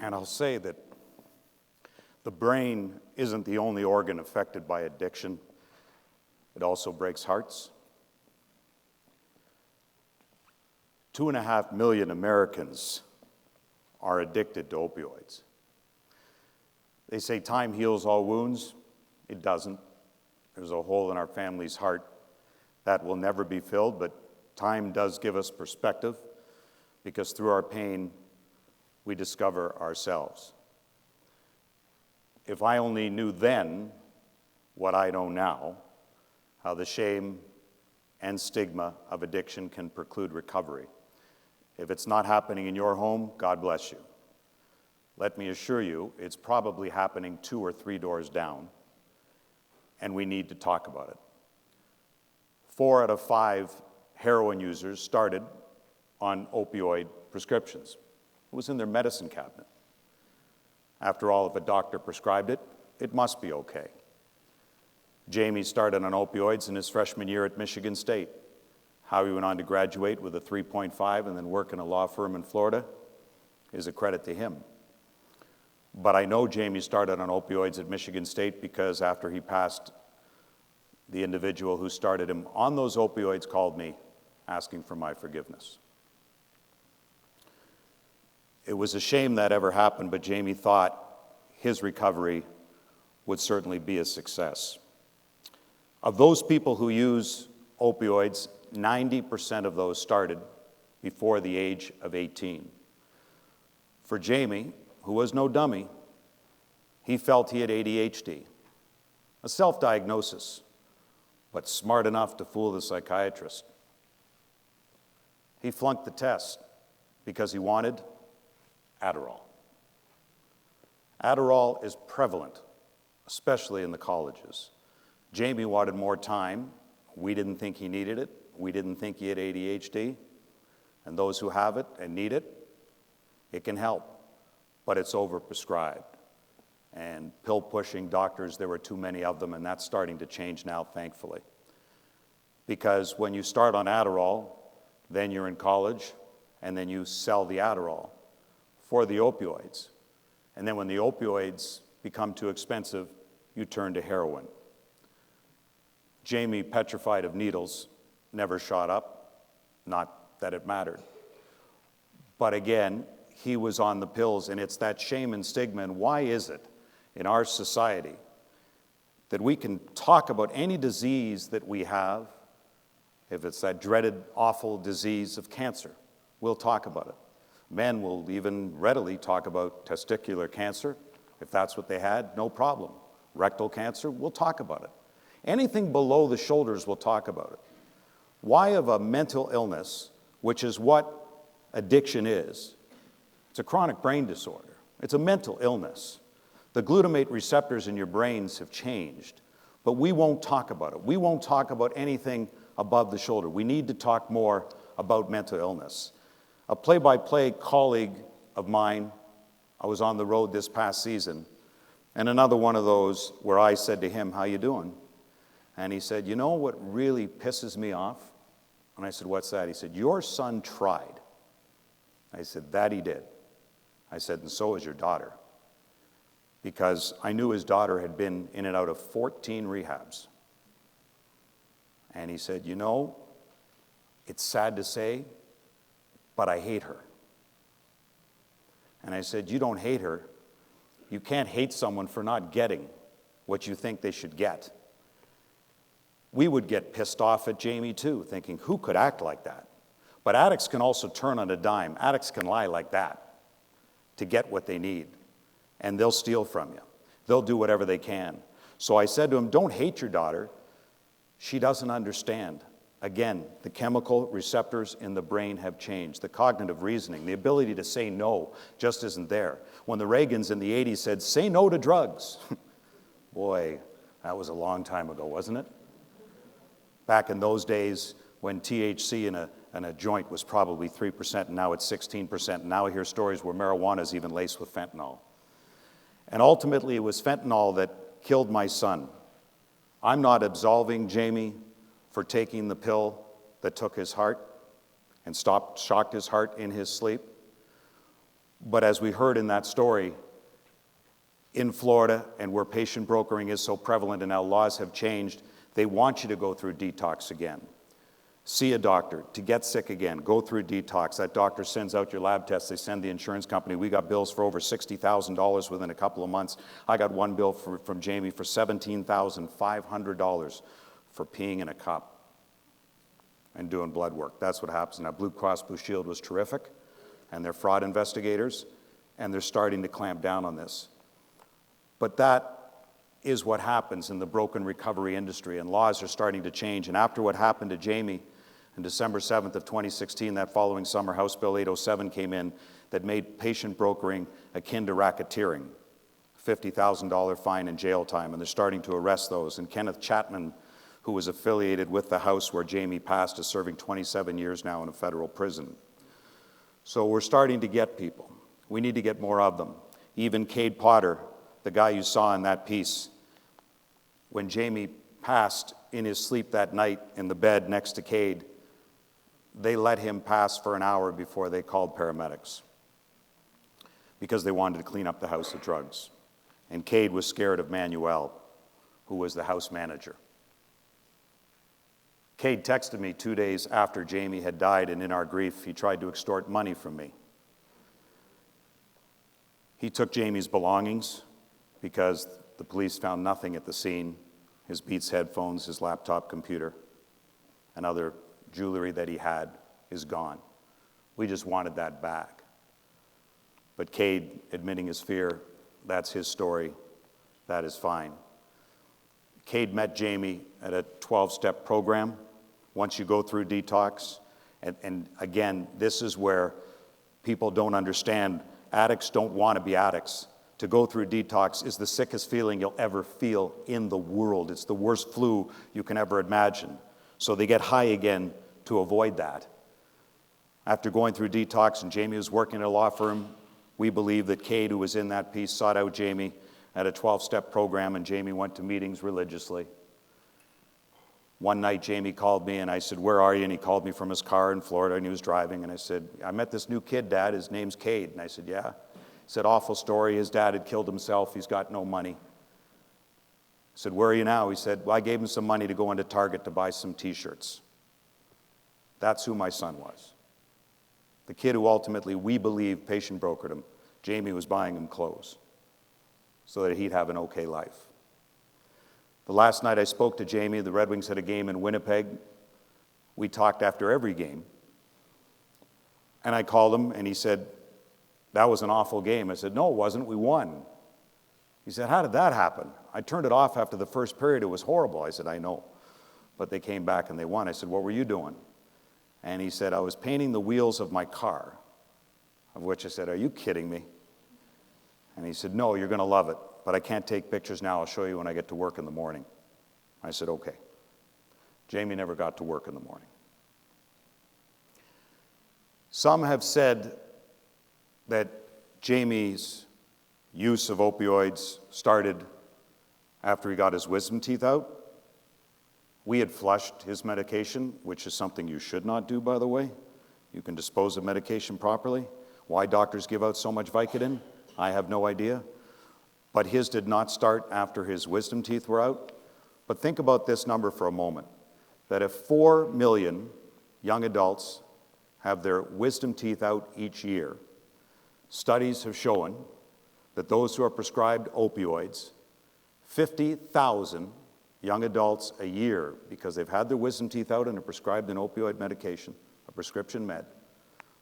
And I'll say that the brain isn't the only organ affected by addiction. It also breaks hearts. 2.5 million Americans are addicted to opioids. They say time heals all wounds. It doesn't. There's a hole in our family's heart that will never be filled, but time does give us perspective because through our pain, we discover ourselves. If I only knew then what I know now, how the shame and stigma of addiction can preclude recovery. If it's not happening in your home, God bless you. Let me assure you, it's probably happening 2 or 3 doors down, and we need to talk about it. 4 out of 5 heroin users started on opioid prescriptions. It was in their medicine cabinet. After all, if a doctor prescribed it, it must be okay. Jamie started on opioids in his freshman year at Michigan State. How he went on to graduate with a 3.5 and then work in a law firm in Florida is a credit to him. But I know Jamie started on opioids at Michigan State because after he passed, the individual who started him on those opioids called me asking for my forgiveness. It was a shame that ever happened, but Jamie thought his recovery would certainly be a success. Of those people who use opioids, 90% of those started before the age of 18. For Jamie, who was no dummy, he felt he had ADHD, a self-diagnosis, but smart enough to fool the psychiatrist. He flunked the test because he wanted Adderall. Adderall is prevalent, especially in the colleges. Jamie wanted more time. We didn't think he needed it. We didn't think he had ADHD. And those who have it and need it, it can help, but it's overprescribed. And pill-pushing doctors, there were too many of them, and that's starting to change now, thankfully. Because when you start on Adderall, then you're in college, and then you sell the Adderall for the opioids. And then when the opioids become too expensive, you turn to heroin. Jamie, petrified of needles, never shot up, not that it mattered. But again, he was on the pills, and it's that shame and stigma. And why is it in our society that we can talk about any disease that we have, if it's that dreaded, awful disease of cancer, we'll talk about it. Men will even readily talk about testicular cancer. If that's what they had, no problem. Rectal cancer, we'll talk about it. Anything below the shoulders, we'll talk about it. Why of a mental illness, which is what addiction is? It's a chronic brain disorder. It's a mental illness. The glutamate receptors in your brains have changed, but we won't talk about it. We won't talk about anything above the shoulder. We need to talk more about mental illness. A play-by-play colleague of mine, I was on the road this past season, and another one of those where I said to him, "How you doing?" And he said, "You know what really pisses me off?" And I said, "What's that?" He said, "Your son tried." I said, "That he did." I said, "And so is your daughter." Because I knew his daughter had been in and out of 14 rehabs. And he said, "You know, it's sad to say, but I hate her." And I said, "You don't hate her. You can't hate someone for not getting what you think they should get." We would get pissed off at Jamie too, thinking, who could act like that? But addicts can also turn on a dime. Addicts can lie like that to get what they need. And they'll steal from you. They'll do whatever they can. So I said to him, don't hate your daughter. She doesn't understand. Again, the chemical receptors in the brain have changed. The cognitive reasoning, the ability to say no just isn't there. When the Reagans in the 80s said, say no to drugs. Boy, that was a long time ago, wasn't it? Back in those days when THC in a joint was probably 3%, and now it's 16%. And now I hear stories where marijuana is even laced with fentanyl. And ultimately, it was fentanyl that killed my son. I'm not absolving Jamie for taking the pill that took his heart and shocked his heart in his sleep. But as we heard in that story, in Florida, and where patient brokering is so prevalent and now laws have changed, they want you to go through detox again. See a doctor. To get sick again, go through detox. That doctor sends out your lab tests. They send the insurance company. We got bills for over $60,000 within a couple of months. I got one bill from Jamie for $17,500 for peeing in a cup and doing blood work. That's what happens. Now, Blue Cross Blue Shield was terrific, and they're fraud investigators, and they're starting to clamp down on this. But that is what happens in the broken recovery industry, and laws are starting to change. And after what happened to Jamie on December 7th of 2016, that following summer, House Bill 807 came in that made patient brokering akin to racketeering, $50,000 fine and jail time, and they're starting to arrest those. And Kenneth Chapman, who was affiliated with the house where Jamie passed, is serving 27 years now in a federal prison. So we're starting to get people. We need to get more of them. Even Cade Potter, the guy you saw in that piece, when Jamie passed in his sleep that night in the bed next to Cade, they let him pass for an hour before they called paramedics because they wanted to clean up the house of drugs. And Cade was scared of Manuel, who was the house manager. Cade texted me 2 days after Jamie had died, and in our grief, he tried to extort money from me. He took Jamie's belongings because the police found nothing at the scene: his Beats headphones, his laptop computer, and other jewelry that he had is gone. We just wanted that back. But Cade, admitting his fear, that's his story. That is fine. Cade met Jamie at a 12-step program. Once you go through detox, and again, this is where people don't understand. Addicts don't want to be addicts. To go through detox is the sickest feeling you'll ever feel in the world. It's the worst flu you can ever imagine. So they get high again to avoid that. After going through detox, and Jamie was working at a law firm, we believe that Cade, who was in that piece, sought out Jamie at a 12-step program, and Jamie went to meetings religiously. One night, Jamie called me, and I said, where are you? And he called me from his car in Florida, and he was driving, and I said, I met this new kid, Dad. His name's Cade. And I said, yeah. He said, awful story. His dad had killed himself. He's got no money. I said, where are you now? He said, well, I gave him some money to go into Target to buy some T-shirts. That's who my son was. The kid who ultimately, we believe, patient brokered him. Jamie was buying him clothes so that he'd have an okay life. The last night I spoke to Jamie, the Red Wings had a game in Winnipeg. We talked after every game. And I called him, and he said, That was an awful game. I said, no, it wasn't. We won. He said, how did that happen? I turned it off after the first period. It was horrible. I said, I know. But they came back and they won. I said, what were you doing? And he said, I was painting the wheels of my car, of which I said, are you kidding me? And he said, no, you're going to love it, but I can't take pictures now. I'll show you when I get to work in the morning. I said, okay. Jamie never got to work in the morning. Some have said that Jamie's use of opioids started after he got his wisdom teeth out. We had flushed his medication, which is something you should not do, by the way. You can dispose of medication properly. Why doctors give out so much Vicodin, I have no idea. But his did not start after his wisdom teeth were out. But think about this number for a moment, that if 4 million young adults have their wisdom teeth out each year, studies have shown that those who are prescribed opioids, 50,000 young adults a year, because they've had their wisdom teeth out and are prescribed an opioid medication, a prescription med,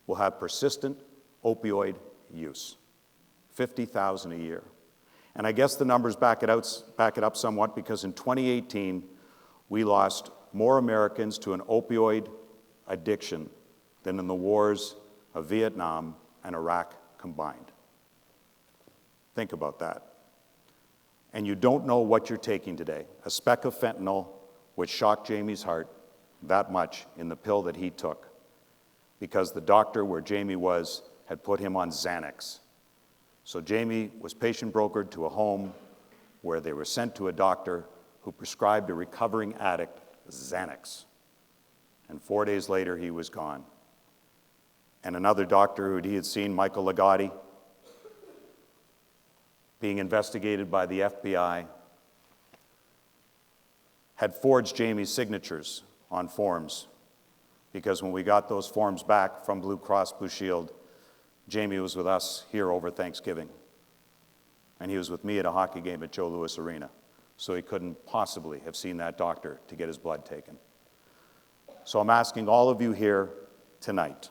will have persistent opioid use. 50,000 a year. And I guess the numbers back it up somewhat, because in 2018, we lost more Americans to an opioid addiction than in the wars of Vietnam and Iraq combined. Think about that. And you don't know what you're taking today. A speck of fentanyl, which shocked Jamie's heart that much in the pill that he took, because the doctor where Jamie was had put him on Xanax. So Jamie was patient brokered to a home where they were sent to a doctor who prescribed a recovering addict Xanax. And 4 days later, he was gone. And another doctor who he had seen, Michael Ligotti, being investigated by the FBI, had forged Jamie's signatures on forms, because when we got those forms back from Blue Cross Blue Shield, Jamie was with us here over Thanksgiving. And he was with me at a hockey game at Joe Louis Arena. So he couldn't possibly have seen that doctor to get his blood taken. So I'm asking all of you here tonight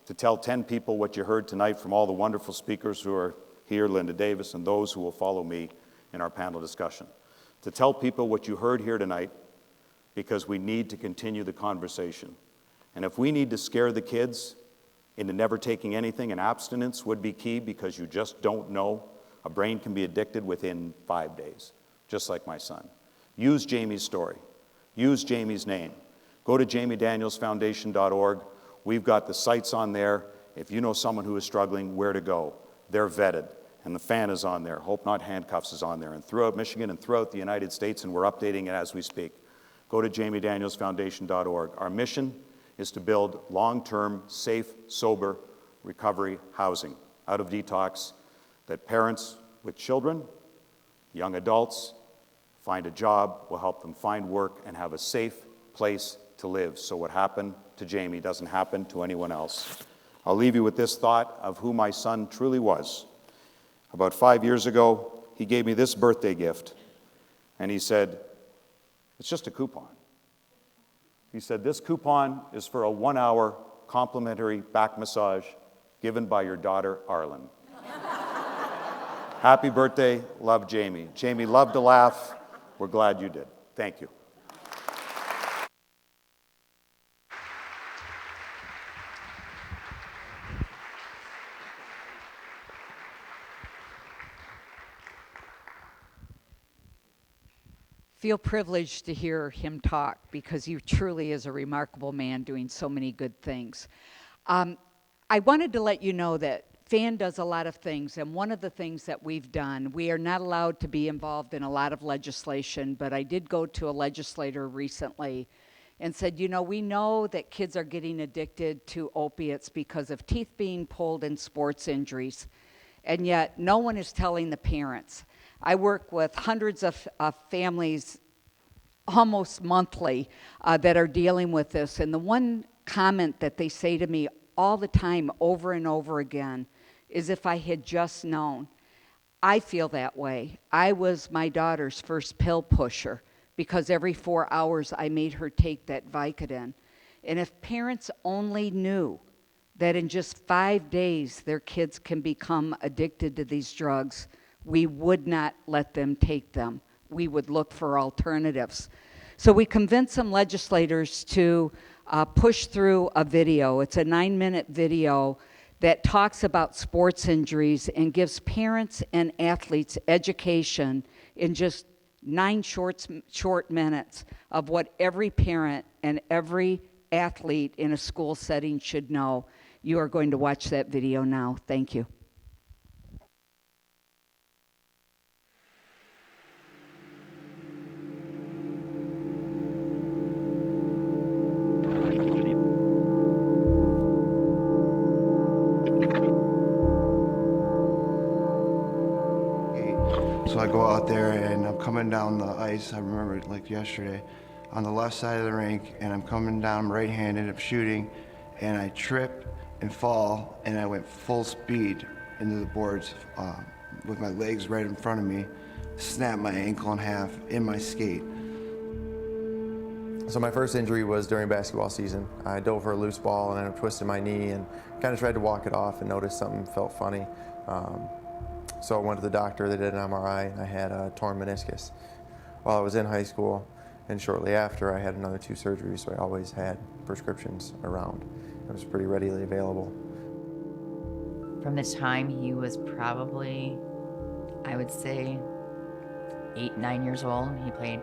to tell 10 people what you heard tonight from all the wonderful speakers who are here, Linda Davis, and those who will follow me in our panel discussion. To tell people what you heard here tonight, because we need to continue the conversation. And if we need to scare the kids into never taking anything, and abstinence would be key, because you just don't know. A brain can be addicted within 5 days, just like my son. Use Jamie's story. Use Jamie's name. Go to jamiedanielsfoundation.org. We've got the sites on there. If you know someone who is struggling, where to go. They're vetted. And the FAN is on there. Hope Not Handcuffs is on there. And throughout Michigan and throughout the United States, and we're updating it as we speak. Go to jamiedanielsfoundation.org. Our mission is to build long-term, safe, sober recovery housing out of detox, that parents with children, young adults, find a job, will help them find work and have a safe place to live, so what happened to Jamie doesn't happen to anyone else. I'll leave you with this thought of who my son truly was. About 5 years ago, he gave me this birthday gift, and he said, it's just a coupon. He said, this coupon is for a 1-hour complimentary back massage given by your daughter, Arlen. Happy birthday, love Jamie. Jamie loved to laugh. We're glad you did. Thank you. Feel privileged to hear him talk, because he truly is a remarkable man doing so many good things. I wanted to let you know that FAN does a lot of things, and one of the things that we've done, we are not allowed to be involved in a lot of legislation, but I did go to a legislator recently and said, you know, we know that kids are getting addicted to opiates because of teeth being pulled and sports injuries, and yet no one is telling the parents. I work with hundreds of families almost monthly that are dealing with this, and the one comment that they say to me all the time, over and over again, is if I had just known. I feel that way. I was my daughter's first pill pusher, because every 4 hours I made her take that Vicodin. And if parents only knew that in just 5 days their kids can become addicted to these drugs, we would not let them take them. We would look for alternatives. So we convinced some legislators to push through a video. It's a 9-minute video that talks about sports injuries and gives parents and athletes education in just 9 short minutes of what every parent and every athlete in a school setting should know. You are going to watch that video now. Thank you. So I go out there and I'm coming down the ice, I remember it like yesterday, on the left side of the rink, and I'm coming down right-handed, I'm shooting, and I trip and fall, and I went full speed into the boards with my legs right in front of me, snapped my ankle in half in my skate. So my first injury was during basketball season. I dove for a loose ball and I twisted my knee and kind of tried to walk it off and noticed something felt funny. So I went to the doctor, they did an MRI, and I had a torn meniscus. While I was in high school, and shortly after, I had another 2 surgeries, so I always had prescriptions around. It was pretty readily available. From the time he was probably, I would say, 8, 9 years old, he played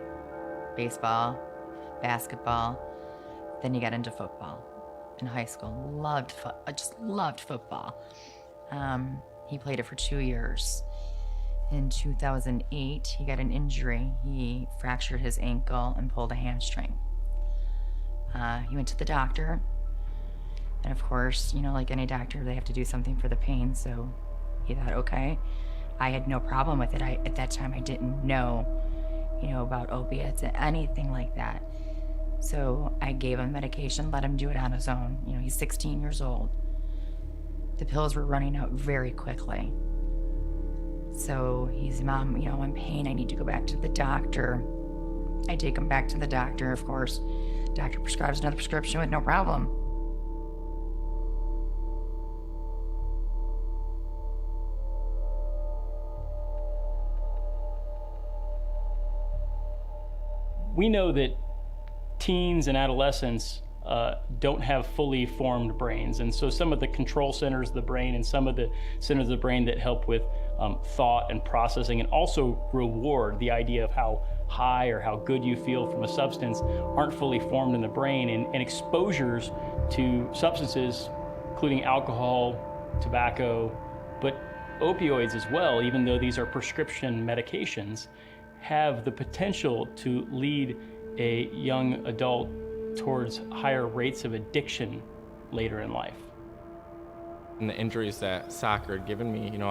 baseball, basketball, then he got into football in high school. I just loved football. He played it for 2 years. In 2008, he got an injury. He fractured his ankle and pulled a hamstring. He went to the doctor, and of course, you know, like any doctor, they have to do something for the pain, so he thought, okay. I had no problem with it. At that time, I didn't know, you know, about opiates or anything like that. So I gave him medication, let him do it on his own. You know, he's 16 years old. The pills were running out very quickly. So he's, Mom, you know, I'm in pain. I need to go back to the doctor. I take him back to the doctor, of course. Doctor prescribes another prescription with no problem. We know that teens and adolescents don't have fully formed brains. And so some of the control centers of the brain and some of the centers of the brain that help with thought and processing and also reward the idea of how high or how good you feel from a substance aren't fully formed in the brain. And exposures to substances, including alcohol, tobacco, but opioids as well, even though these are prescription medications, have the potential to lead a young adult towards higher rates of addiction later in life. And the injuries that soccer had given me, you know,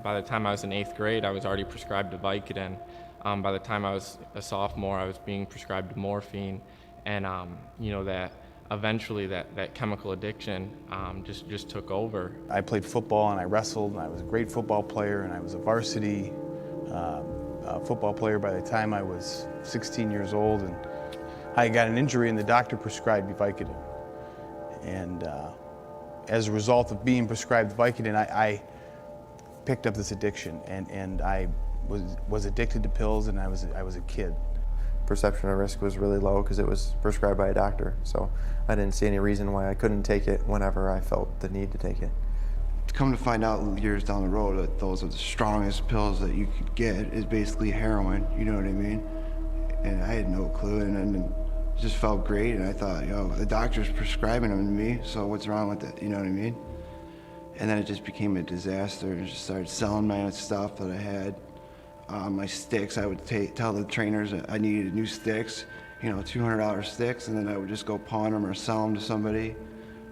by the time I was in 8th grade, I was already prescribed to Vicodin. By the time I was a sophomore, I was being prescribed to morphine, and you know, that eventually that chemical addiction just took over. I played football and I wrestled, and I was a great football player, and I was a varsity football player by the time I was 16 years old, and I got an injury and the doctor prescribed me Vicodin. And as a result of being prescribed Vicodin, I picked up this addiction, and I was addicted to pills, and I was a kid. Perception of risk was really low because it was prescribed by a doctor, so I didn't see any reason why I couldn't take it whenever I felt the need to take it. To come to find out years down the road that those are the strongest pills that you could get is basically heroin, you know what I mean? And I had no clue, and it just felt great, and I thought, yo, the doctor's prescribing them to me, so what's wrong with it, you know what I mean? And then it just became a disaster, and just started selling my own stuff that I had. My sticks, I would tell the trainers that I needed new sticks, you know, $200 sticks, and then I would just go pawn them or sell them to somebody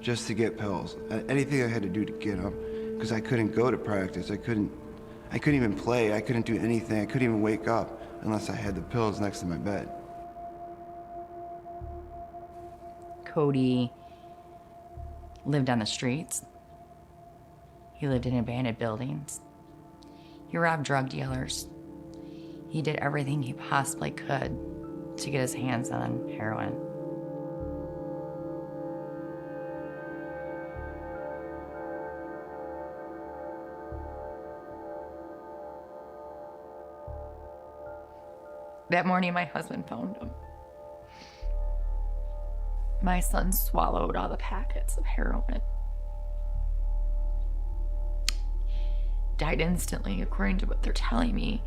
just to get pills. Anything I had to do to get them, because I couldn't go to practice, I couldn't even play, I couldn't do anything, I couldn't even wake up unless I had the pills next to my bed. Cody lived on the streets. He lived in abandoned buildings. He robbed drug dealers. He did everything he possibly could to get his hands on heroin. That morning, my husband found him. My son swallowed all the packets of heroin. Died instantly, according to what they're telling me.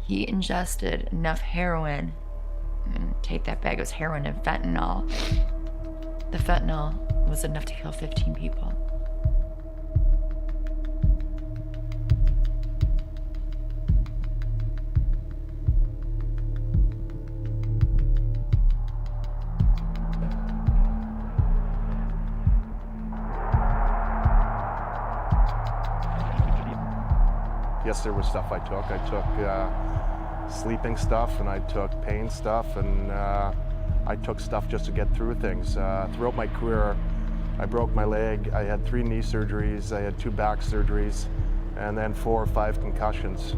He ingested enough heroin, and take that bag, it was heroin and fentanyl. The fentanyl was enough to kill 15 people. Yes, there was stuff I took. I took sleeping stuff, and I took pain stuff, and I took stuff just to get through things. Throughout my career, I broke my leg. I had 3 knee surgeries. I had 2 back surgeries, and then 4 or 5 concussions.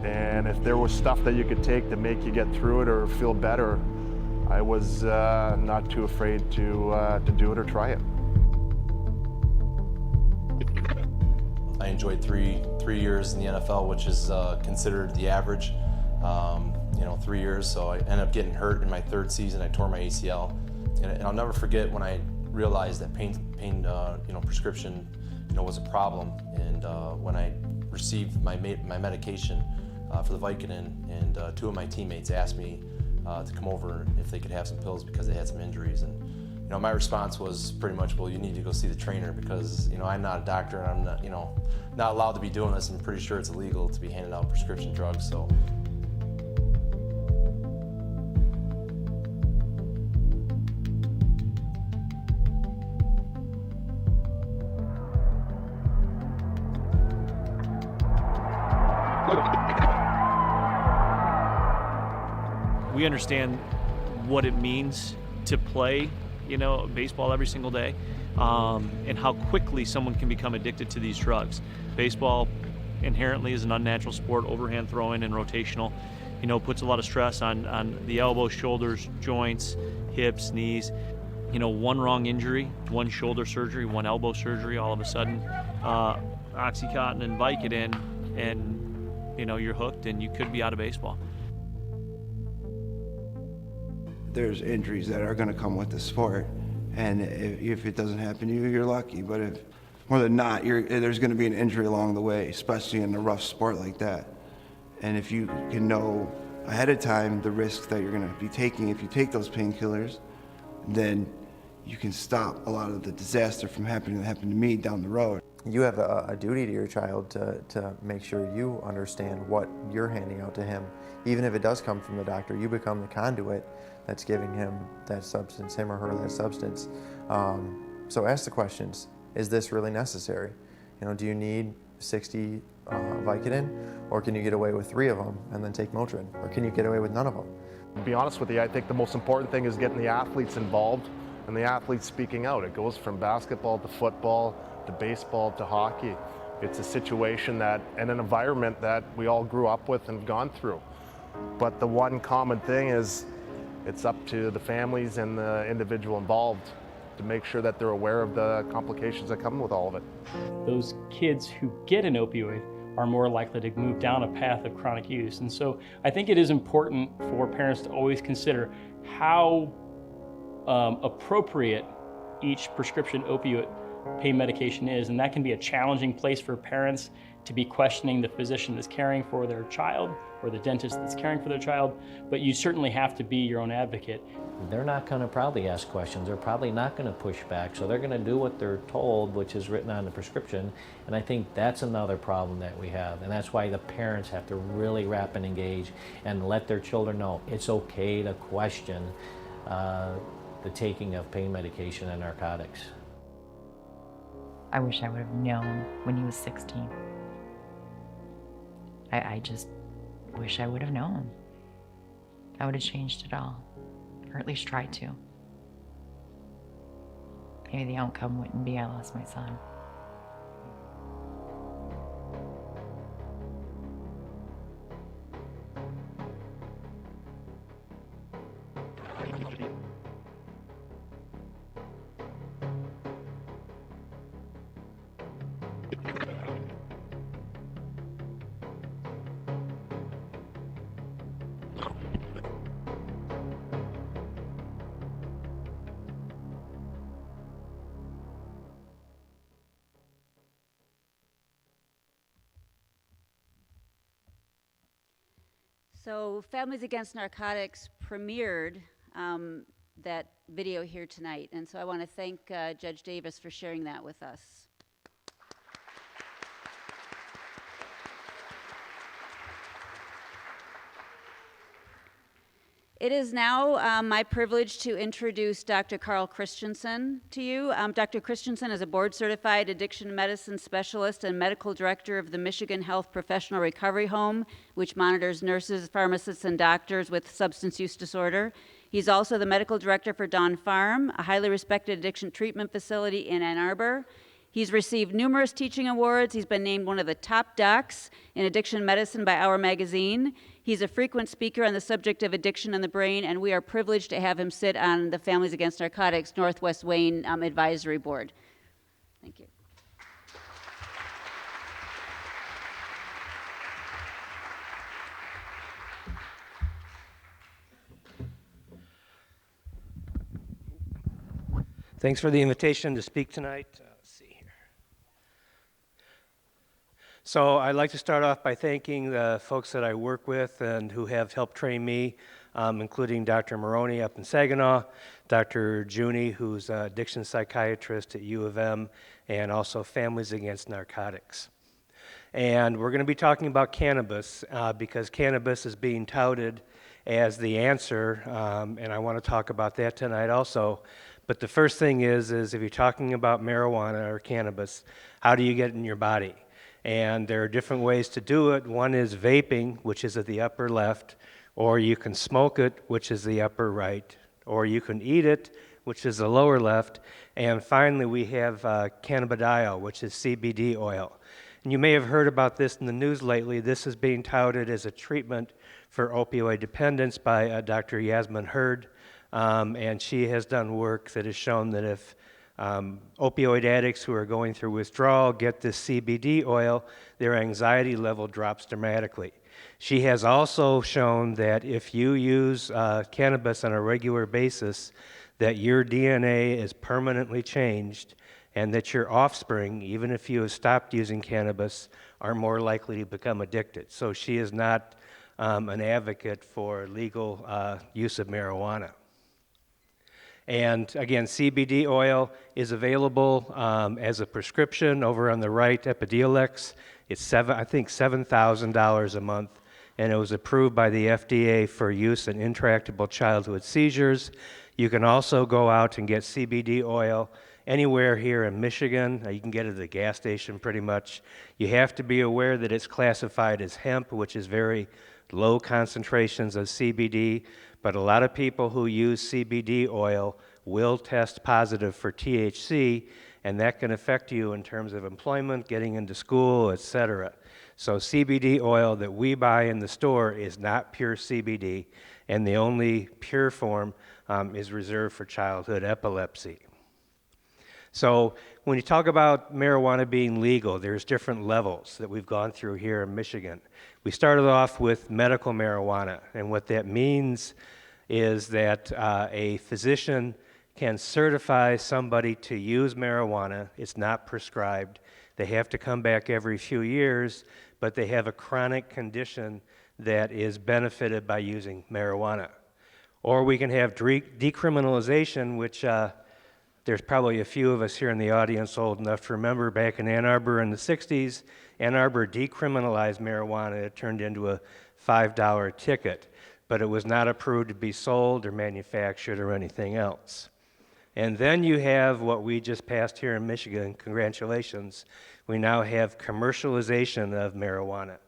And if there was stuff that you could take to make you get through it or feel better, I was not too afraid to do it or try it. I enjoyed three years in the NFL, which is considered the average. 3 years. So I ended up getting hurt in my 3rd season. I tore my ACL, and I'll never forget when I realized that pain prescription, was a problem. And when I received my medication for the Vicodin, and 2 of my teammates asked me to come over if they could have some pills because they had some injuries. And my response was pretty much, well, you need to go see the trainer because, I'm not a doctor and I'm not, not allowed to be doing this. I'm pretty sure it's illegal to be handing out prescription drugs, so. We understand what it means to play baseball every single day, and how quickly someone can become addicted to these drugs. Baseball inherently is an unnatural sport, overhand throwing and rotational, puts a lot of stress on the elbows, shoulders, joints, hips, knees. One wrong injury, one shoulder surgery, one elbow surgery, all of a sudden, Oxycontin and Vicodin, and you're hooked and you could be out of baseball. There's injuries that are going to come with the sport, and if it doesn't happen to you, you're lucky. But if more than not, there's going to be an injury along the way, especially in a rough sport like that. And if you can know ahead of time the risks that you're going to be taking if you take those painkillers, then you can stop a lot of the disaster from happening that happened to me down the road. You have a duty to your child to make sure you understand what you're handing out to him. Even if it does come from the doctor, you become the conduit that's giving him that substance, him or her that substance. So ask the questions. Is this really necessary? Do you need 60 Vicodin, or can you get away with 3 of them and then take Motrin? Or can you get away with none of them? To be honest with you, I think the most important thing is getting the athletes involved and the athletes speaking out. It goes from basketball to football to baseball to hockey. It's a situation and an environment that we all grew up with and gone through. But the one common thing is it's up to the families and the individual involved to make sure that they're aware of the complications that come with all of it. Those kids who get an opioid are more likely to move down a path of chronic use. And so I think it is important for parents to always consider how appropriate each prescription opioid pain medication is. And that can be a challenging place for parents to be questioning the physician that's caring for their child or the dentist that's caring for their child, but you certainly have to be your own advocate. They're not going to probably ask questions. They're probably not going to push back. So they're going to do what they're told, which is written on the prescription. And I think that's another problem that we have. And that's why the parents have to really wrap and engage and let their children know it's okay to question the taking of pain medication and narcotics. I wish I would have known when he was 16. I just wish I would have known. I would have changed it all, or at least tried to. Maybe the outcome wouldn't be I lost my son. So Families Against Narcotics premiered that video here tonight, and so I want to thank Judge Davis for sharing that with us. It is now my privilege to introduce Dr. Carl Christensen to you. Dr. Christensen is a board-certified addiction medicine specialist and medical director of the Michigan Health Professional Recovery Home, which monitors nurses, pharmacists, and doctors with substance use disorder. He's also the medical director for Dawn Farm, a highly respected addiction treatment facility in Ann Arbor. He's received numerous teaching awards. He's been named one of the top docs in addiction medicine by Our Magazine. He's a frequent speaker on the subject of addiction and the brain, and we are privileged to have him sit on the Families Against Narcotics Northwest Wayne Advisory Board. Thank you. Thanks for the invitation to speak tonight. Let's see here. So I'd like to start off by thanking the folks that I work with and who have helped train me, including Dr. Maroney up in Saginaw, Dr. Juni, who's an addiction psychiatrist at U of M, and also Families Against Narcotics. And we're going to be talking about cannabis because cannabis is being touted as the answer, and I want to talk about that tonight also. But the first thing is if you're talking about marijuana or cannabis, how do you get it in your body? And there are different ways to do it. One is vaping, which is at the upper left, or you can smoke it, which is the upper right, or you can eat it, which is the lower left. And finally, we have cannabidiol, which is CBD oil. And you may have heard about this in the news lately. This is being touted as a treatment for opioid dependence by Dr. Yasmin Hurd. And she has done work that has shown that if opioid addicts who are going through withdrawal get this CBD oil, their anxiety level drops dramatically. She has also shown that if you use cannabis on a regular basis, that your DNA is permanently changed and that your offspring, even if you have stopped using cannabis, are more likely to become addicted. So she is not an advocate for legal use of marijuana. And again, CBD oil is available as a prescription over on the right, Epidiolex. It's I think $7,000 a month, and it was approved by the FDA for use in intractable childhood seizures. You can also go out and get CBD oil anywhere here in Michigan. You can get it at the gas station pretty much. You have to be aware that it's classified as hemp, which is very low concentrations of CBD. But a lot of people who use CBD oil will test positive for THC, and that can affect you in terms of employment, getting into school, etc. So CBD oil that we buy in the store is not pure CBD, and the only pure form is reserved for childhood epilepsy. So when you talk about marijuana being legal, there's different levels that we've gone through here in Michigan. We started off with medical marijuana, and what that means is that a physician can certify somebody to use marijuana. It's not prescribed. They have to come back every few years, but they have a chronic condition that is benefited by using marijuana. Or we can have decriminalization, which there's probably a few of us here in the audience old enough to remember back in Ann Arbor in the 60s, Ann Arbor decriminalized marijuana. It turned into a $5 ticket, but it was not approved to be sold or manufactured or anything else. And then you have what we just passed here in Michigan. Congratulations. We now have commercialization of marijuana,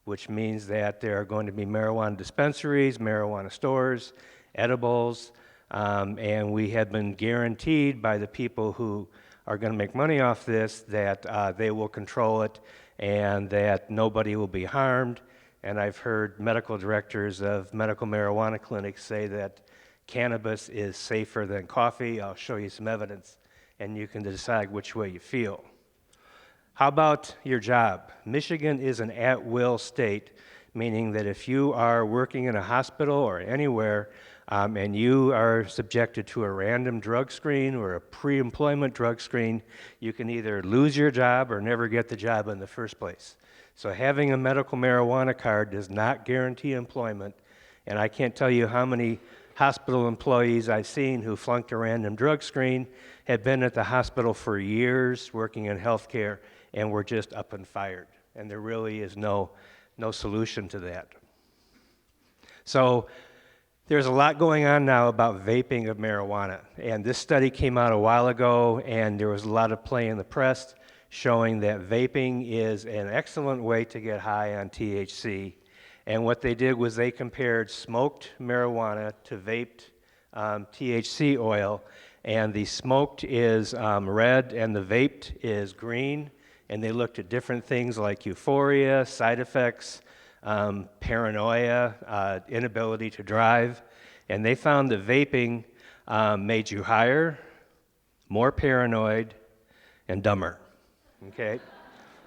which means that there are going to be marijuana dispensaries, marijuana stores, edibles, and we have been guaranteed by the people who are going to make money off this that they will control it and that nobody will be harmed. And I've heard medical directors of medical marijuana clinics say that cannabis is safer than coffee. I'll show you some evidence, and you can decide which way you feel. How about your job? Michigan is an at-will state, meaning that if you are working in a hospital or anywhere, and you are subjected to a random drug screen or a pre-employment drug screen, you can either lose your job or never get the job in the first place. So having a medical marijuana card does not guarantee employment, and I can't tell you how many hospital employees I've seen who flunked a random drug screen, had been at the hospital for years working in healthcare, and were just up and fired. And there really is no solution to that. So there's a lot going on now about vaping of marijuana. And this study came out a while ago, and there was a lot of play in the press showing that vaping is an excellent way to get high on THC. And what they did was they compared smoked marijuana to vaped THC oil. And the smoked is red and the vaped is green. And they looked at different things like euphoria, side effects, paranoia, inability to drive. And they found that vaping made you higher, more paranoid, and dumber. Okay?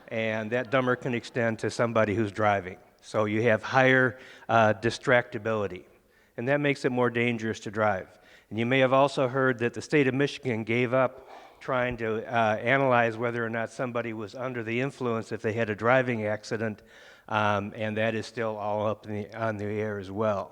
And that dumber can extend to somebody who's driving. So you have higher distractibility. And that makes it more dangerous to drive. And you may have also heard that the state of Michigan gave up trying to analyze whether or not somebody was under the influence if they had a driving accident, and that is still all up on the air as well.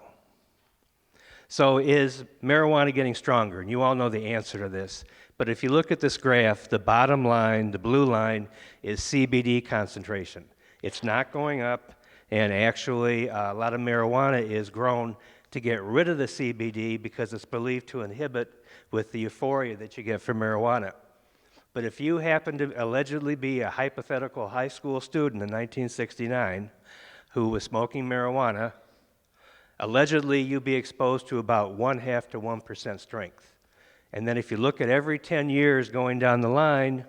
So is marijuana getting stronger? And you all know the answer to this. But if you look at this graph, the bottom line, the blue line, is CBD concentration. It's not going up, and actually a lot of marijuana is grown to get rid of the CBD because it's believed to inhibit with the euphoria that you get from marijuana. But if you happen to allegedly be a hypothetical high school student in 1969 who was smoking marijuana, allegedly you'd be exposed to about 0.5 to 1% strength. And then if you look at every 10 years going down the line,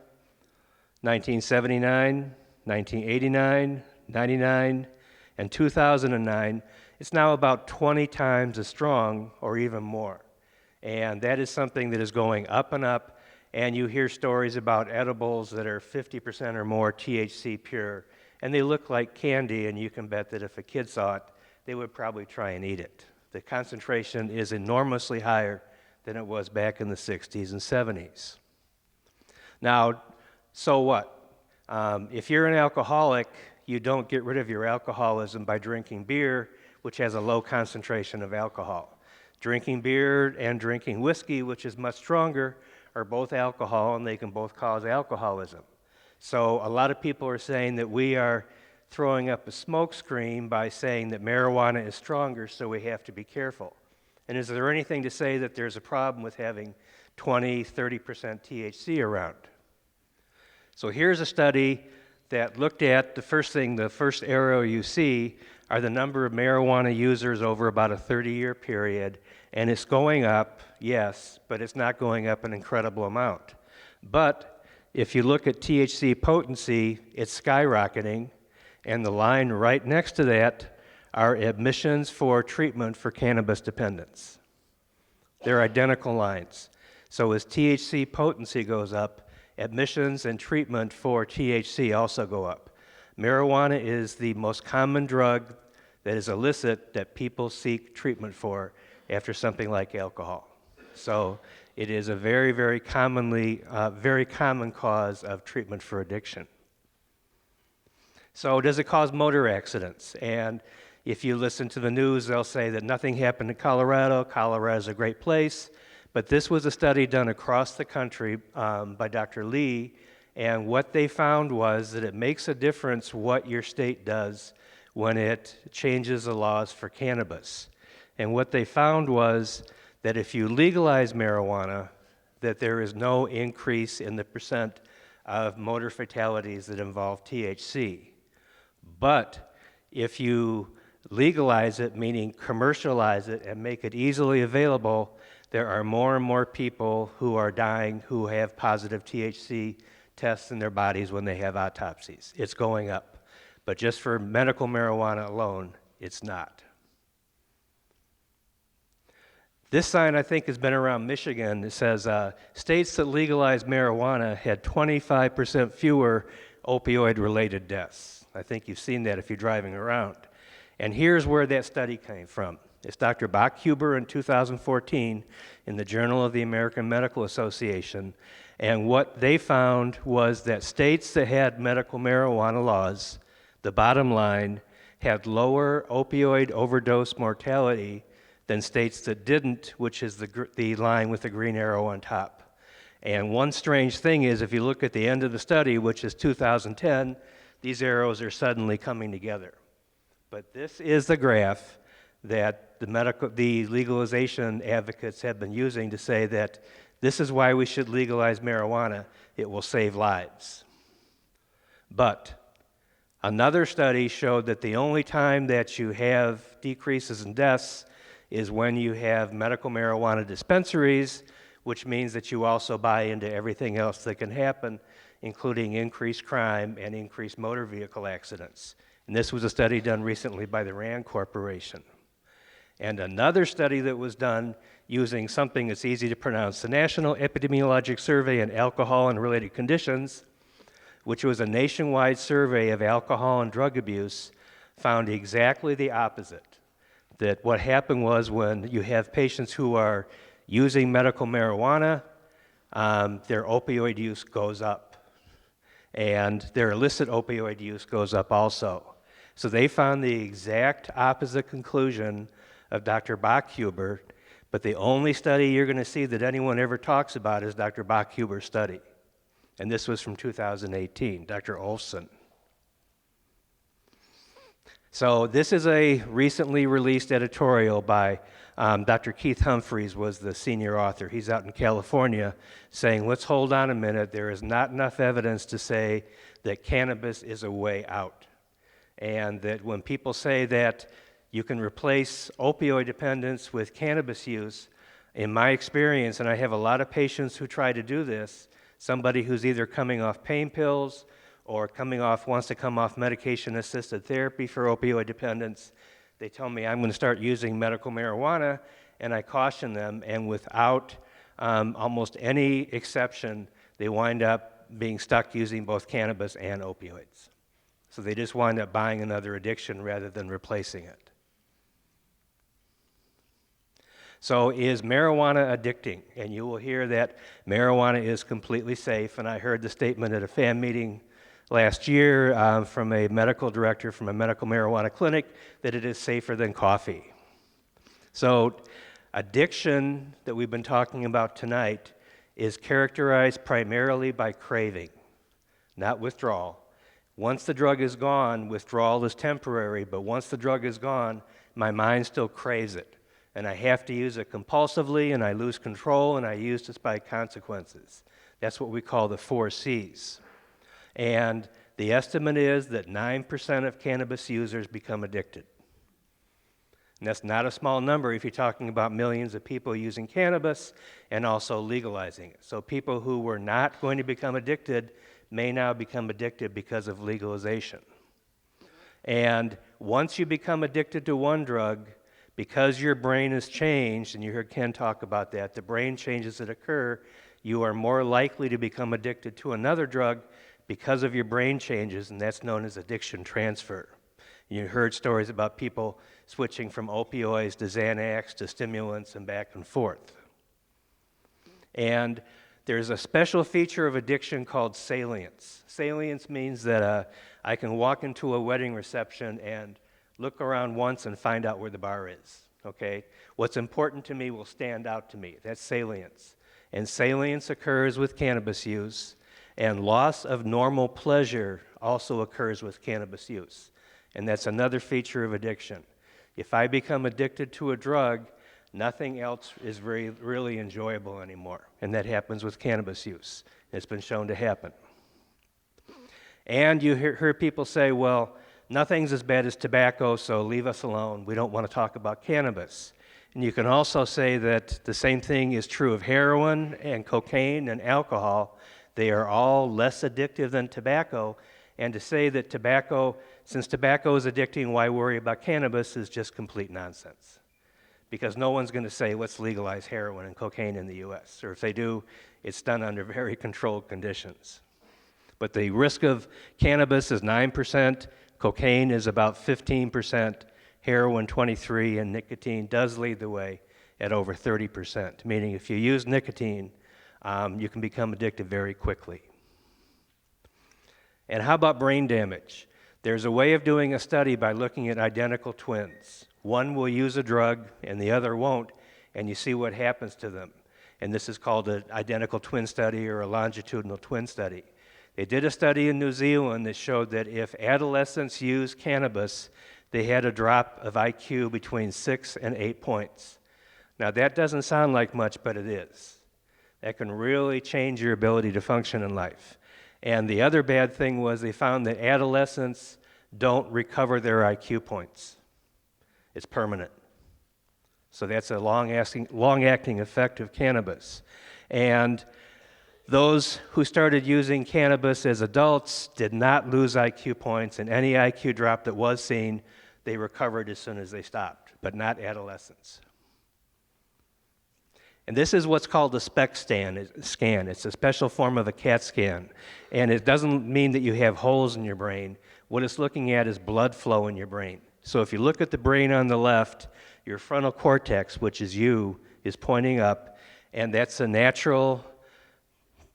1979, 1989, 99, and 2009, it's now about 20 times as strong or even more. And that is something that is going up and up, and you hear stories about edibles that are 50% or more THC pure, and they look like candy, and you can bet that if a kid saw it, they would probably try and eat it. The concentration is enormously higher than it was back in the 60s and 70s. Now, so what? If you're an alcoholic, you don't get rid of your alcoholism by drinking beer, which has a low concentration of alcohol. Drinking beer and drinking whiskey, which is much stronger, are both alcohol, and they can both cause alcoholism. So a lot of people are saying that we are throwing up a smokescreen by saying that marijuana is stronger, so we have to be careful. And is there anything to say that there's a problem with having 20, 30% THC around? So here's a study that looked at the first arrow you see are the number of marijuana users over about a 30-year period, and it's going up, yes, but it's not going up an incredible amount. But if you look at THC potency, it's skyrocketing, and the line right next to that are admissions for treatment for cannabis dependence. They're identical lines. So as THC potency goes up, admissions and treatment for THC also go up. Marijuana is the most common drug that is illicit that people seek treatment for after something like alcohol. So it is a very, very common cause of treatment for addiction. So does it cause motor accidents? And if you listen to the news, they'll say that nothing happened in Colorado. Colorado's a great place. But this was a study done across the country by Dr. Lee, and what they found was that it makes a difference what your state does when it changes the laws for cannabis. And what they found was that if you legalize marijuana, that there is no increase in the percent of motor fatalities that involve THC. But if you legalize it, meaning commercialize it and make it easily available, there are more and more people who are dying who have positive THC tests in their bodies when they have autopsies. It's going up. But just for medical marijuana alone, it's not. This sign, I think, has been around Michigan. It says, states that legalize marijuana had 25% fewer opioid-related deaths. I think you've seen that if you're driving around. And here's where that study came from. It's Dr. Bachhuber in 2014 in the Journal of the American Medical Association. And what they found was that states that had medical marijuana laws, the bottom line, had lower opioid overdose mortality than states that didn't, which is the line with the green arrow on top. And one strange thing is, if you look at the end of the study, which is 2010, these arrows are suddenly coming together. But this is the graph that the legalization advocates have been using to say that this is why we should legalize marijuana. It will save lives. But another study showed that the only time that you have decreases in deaths is when you have medical marijuana dispensaries, which means that you also buy into everything else that can happen, including increased crime and increased motor vehicle accidents. And this was a study done recently by the RAND Corporation. And another study that was done using something that's easy to pronounce, the National Epidemiologic Survey on Alcohol and Related Conditions, which was a nationwide survey of alcohol and drug abuse, found exactly the opposite. That what happened was when you have patients who are using medical marijuana, their opioid use goes up. And their illicit opioid use goes up also. So they found the exact opposite conclusion of Dr. Bachhuber, but the only study you're going to see that anyone ever talks about is Dr. Bachhuber's study. And this was from 2018, Dr. Olson. So this is a recently released editorial by Dr. Keith Humphreys was the senior author. He's out in California saying, let's hold on a minute. There is not enough evidence to say that cannabis is a way out. And that when people say that you can replace opioid dependence with cannabis use, in my experience, and I have a lot of patients who try to do this, somebody who's either coming off pain pills or wants to come off medication-assisted therapy for opioid dependence, they tell me I'm going to start using medical marijuana, and I caution them, and without almost any exception, they wind up being stuck using both cannabis and opioids. So they just wind up buying another addiction rather than replacing it. So is marijuana addicting? And you will hear that marijuana is completely safe, and I heard the statement at a fan meeting last year from a medical director from a medical marijuana clinic that it is safer than coffee. So addiction that we've been talking about tonight is characterized primarily by craving, not withdrawal. Once the drug is gone, withdrawal is temporary, but once the drug is gone, my mind still craves it. And I have to use it compulsively, and I lose control, and I use this by consequences. That's what we call the 4 C's. And the estimate is that 9% of cannabis users become addicted. And that's not a small number if you're talking about millions of people using cannabis and also legalizing it. So people who were not going to become addicted may now become addicted because of legalization. And once you become addicted to one drug, because your brain has changed, and you heard Ken talk about that, the brain changes that occur, you are more likely to become addicted to another drug because of your brain changes, and that's known as addiction transfer. You heard stories about people switching from opioids to Xanax to stimulants and back and forth. And there's a special feature of addiction called salience. Salience means that I can walk into a wedding reception and look around once and find out where the bar is, okay? What's important to me will stand out to me. That's salience. And salience occurs with cannabis use, and loss of normal pleasure also occurs with cannabis use. And that's another feature of addiction. If I become addicted to a drug, nothing else is really enjoyable anymore. And that happens with cannabis use. It's been shown to happen. And you hear people say, well, nothing's as bad as tobacco, so leave us alone. We don't want to talk about cannabis. And you can also say that the same thing is true of heroin and cocaine and alcohol. They are all less addictive than tobacco. And to say that since tobacco is addicting, why worry about cannabis is just complete nonsense. Because no one's going to say, let's legalize heroin and cocaine in the U.S. Or if they do, it's done under very controlled conditions. But the risk of cannabis is 9%, cocaine is about 15%, heroin 23%, and nicotine does lead the way at over 30%, meaning if you use nicotine, you can become addicted very quickly. And how about brain damage? There's a way of doing a study by looking at identical twins. One will use a drug and the other won't, and you see what happens to them. And this is called an identical twin study or a longitudinal twin study. They did a study in New Zealand that showed that if adolescents used cannabis, they had a drop of IQ between 6 and 8 points. Now that doesn't sound like much, but it is. That can really change your ability to function in life. And the other bad thing was they found that adolescents don't recover their IQ points. It's permanent. So that's a long-acting effect of cannabis. And those who started using cannabis as adults did not lose IQ points, and any IQ drop that was seen, they recovered as soon as they stopped, but not adolescents. And this is what's called a SPECT scan. It's a special form of a CAT scan. And it doesn't mean that you have holes in your brain. What it's looking at is blood flow in your brain. So if you look at the brain on the left, your frontal cortex, which is you, is pointing up, and that's a natural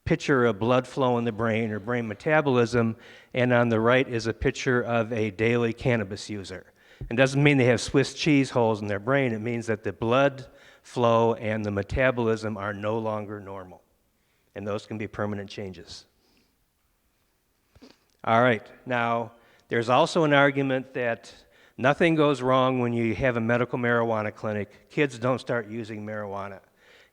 picture of blood flow in the brain or brain metabolism, and on the right is a picture of a daily cannabis user. It doesn't mean they have Swiss cheese holes in their brain. It means that the blood flow and the metabolism are no longer normal, and those can be permanent changes. All right, now there's also an argument that nothing goes wrong when you have a medical marijuana clinic. Kids don't start using marijuana.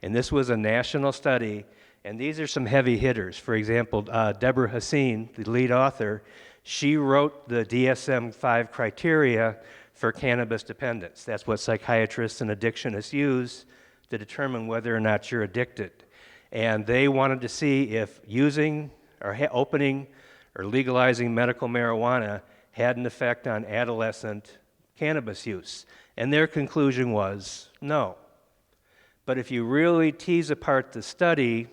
And this was a national study, and these are some heavy hitters. For example, Deborah Haseen, the lead author, she wrote the DSM-5 criteria for cannabis dependence. That's what psychiatrists and addictionists use to determine whether or not you're addicted. And they wanted to see if using or opening or legalizing medical marijuana had an effect on adolescent cannabis use. And their conclusion was no. But if you really tease apart the study,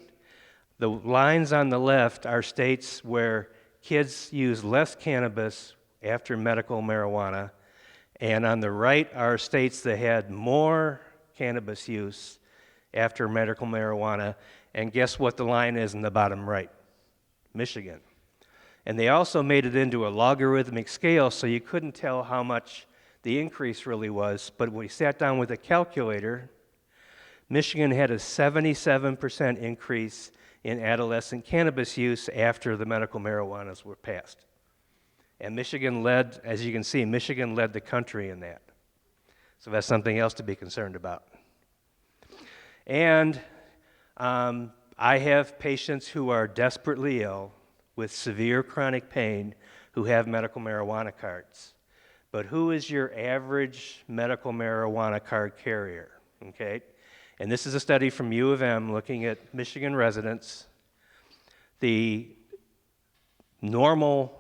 the lines on the left are states where kids use less cannabis after medical marijuana, and on the right are states that had more cannabis use after medical marijuana, and guess what the line is in the bottom right? Michigan. And they also made it into a logarithmic scale, so you couldn't tell how much the increase really was, but when we sat down with a calculator, Michigan had a 77% increase in adolescent cannabis use after the medical marijuanas were passed. And Michigan led, as you can see, Michigan led the country in that. So that's something else to be concerned about. And I have patients who are desperately ill with severe chronic pain who have medical marijuana cards. But who is your average medical marijuana card carrier? Okay? And this is a study from U of M looking at Michigan residents. The normal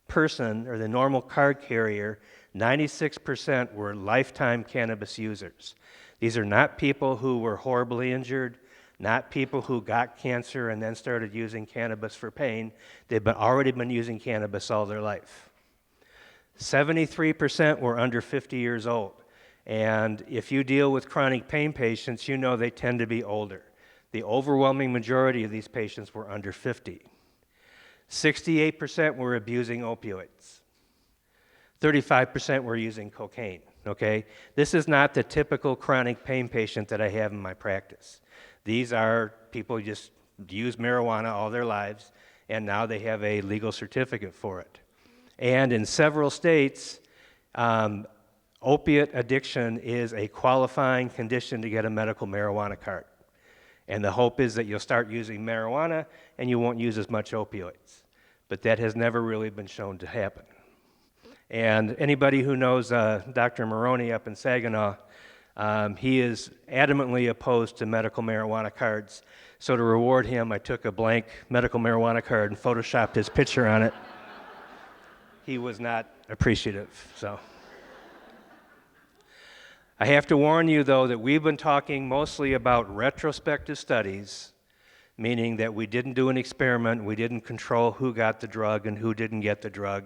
person or the normal card carrier, 96% were lifetime cannabis users. These are not people who were horribly injured, not people who got cancer and then started using cannabis for pain. They've already been using cannabis all their life. 73% were under 50 years old. And if you deal with chronic pain patients, you know they tend to be older. The overwhelming majority of these patients were under 50. 68% were abusing opioids. 35% were using cocaine, okay? This is not the typical chronic pain patient that I have in my practice. These are people who just use marijuana all their lives, and now they have a legal certificate for it. And in several states, opiate addiction is a qualifying condition to get a medical marijuana card. And the hope is that you'll start using marijuana and you won't use as much opioids. But that has never really been shown to happen. And anybody who knows Dr. Maroney up in Saginaw, he is adamantly opposed to medical marijuana cards. So to reward him, I took a blank medical marijuana card and photoshopped his picture on it. He was not appreciative, so. I have to warn you, though, that we've been talking mostly about retrospective studies, meaning that we didn't do an experiment, we didn't control who got the drug and who didn't get the drug.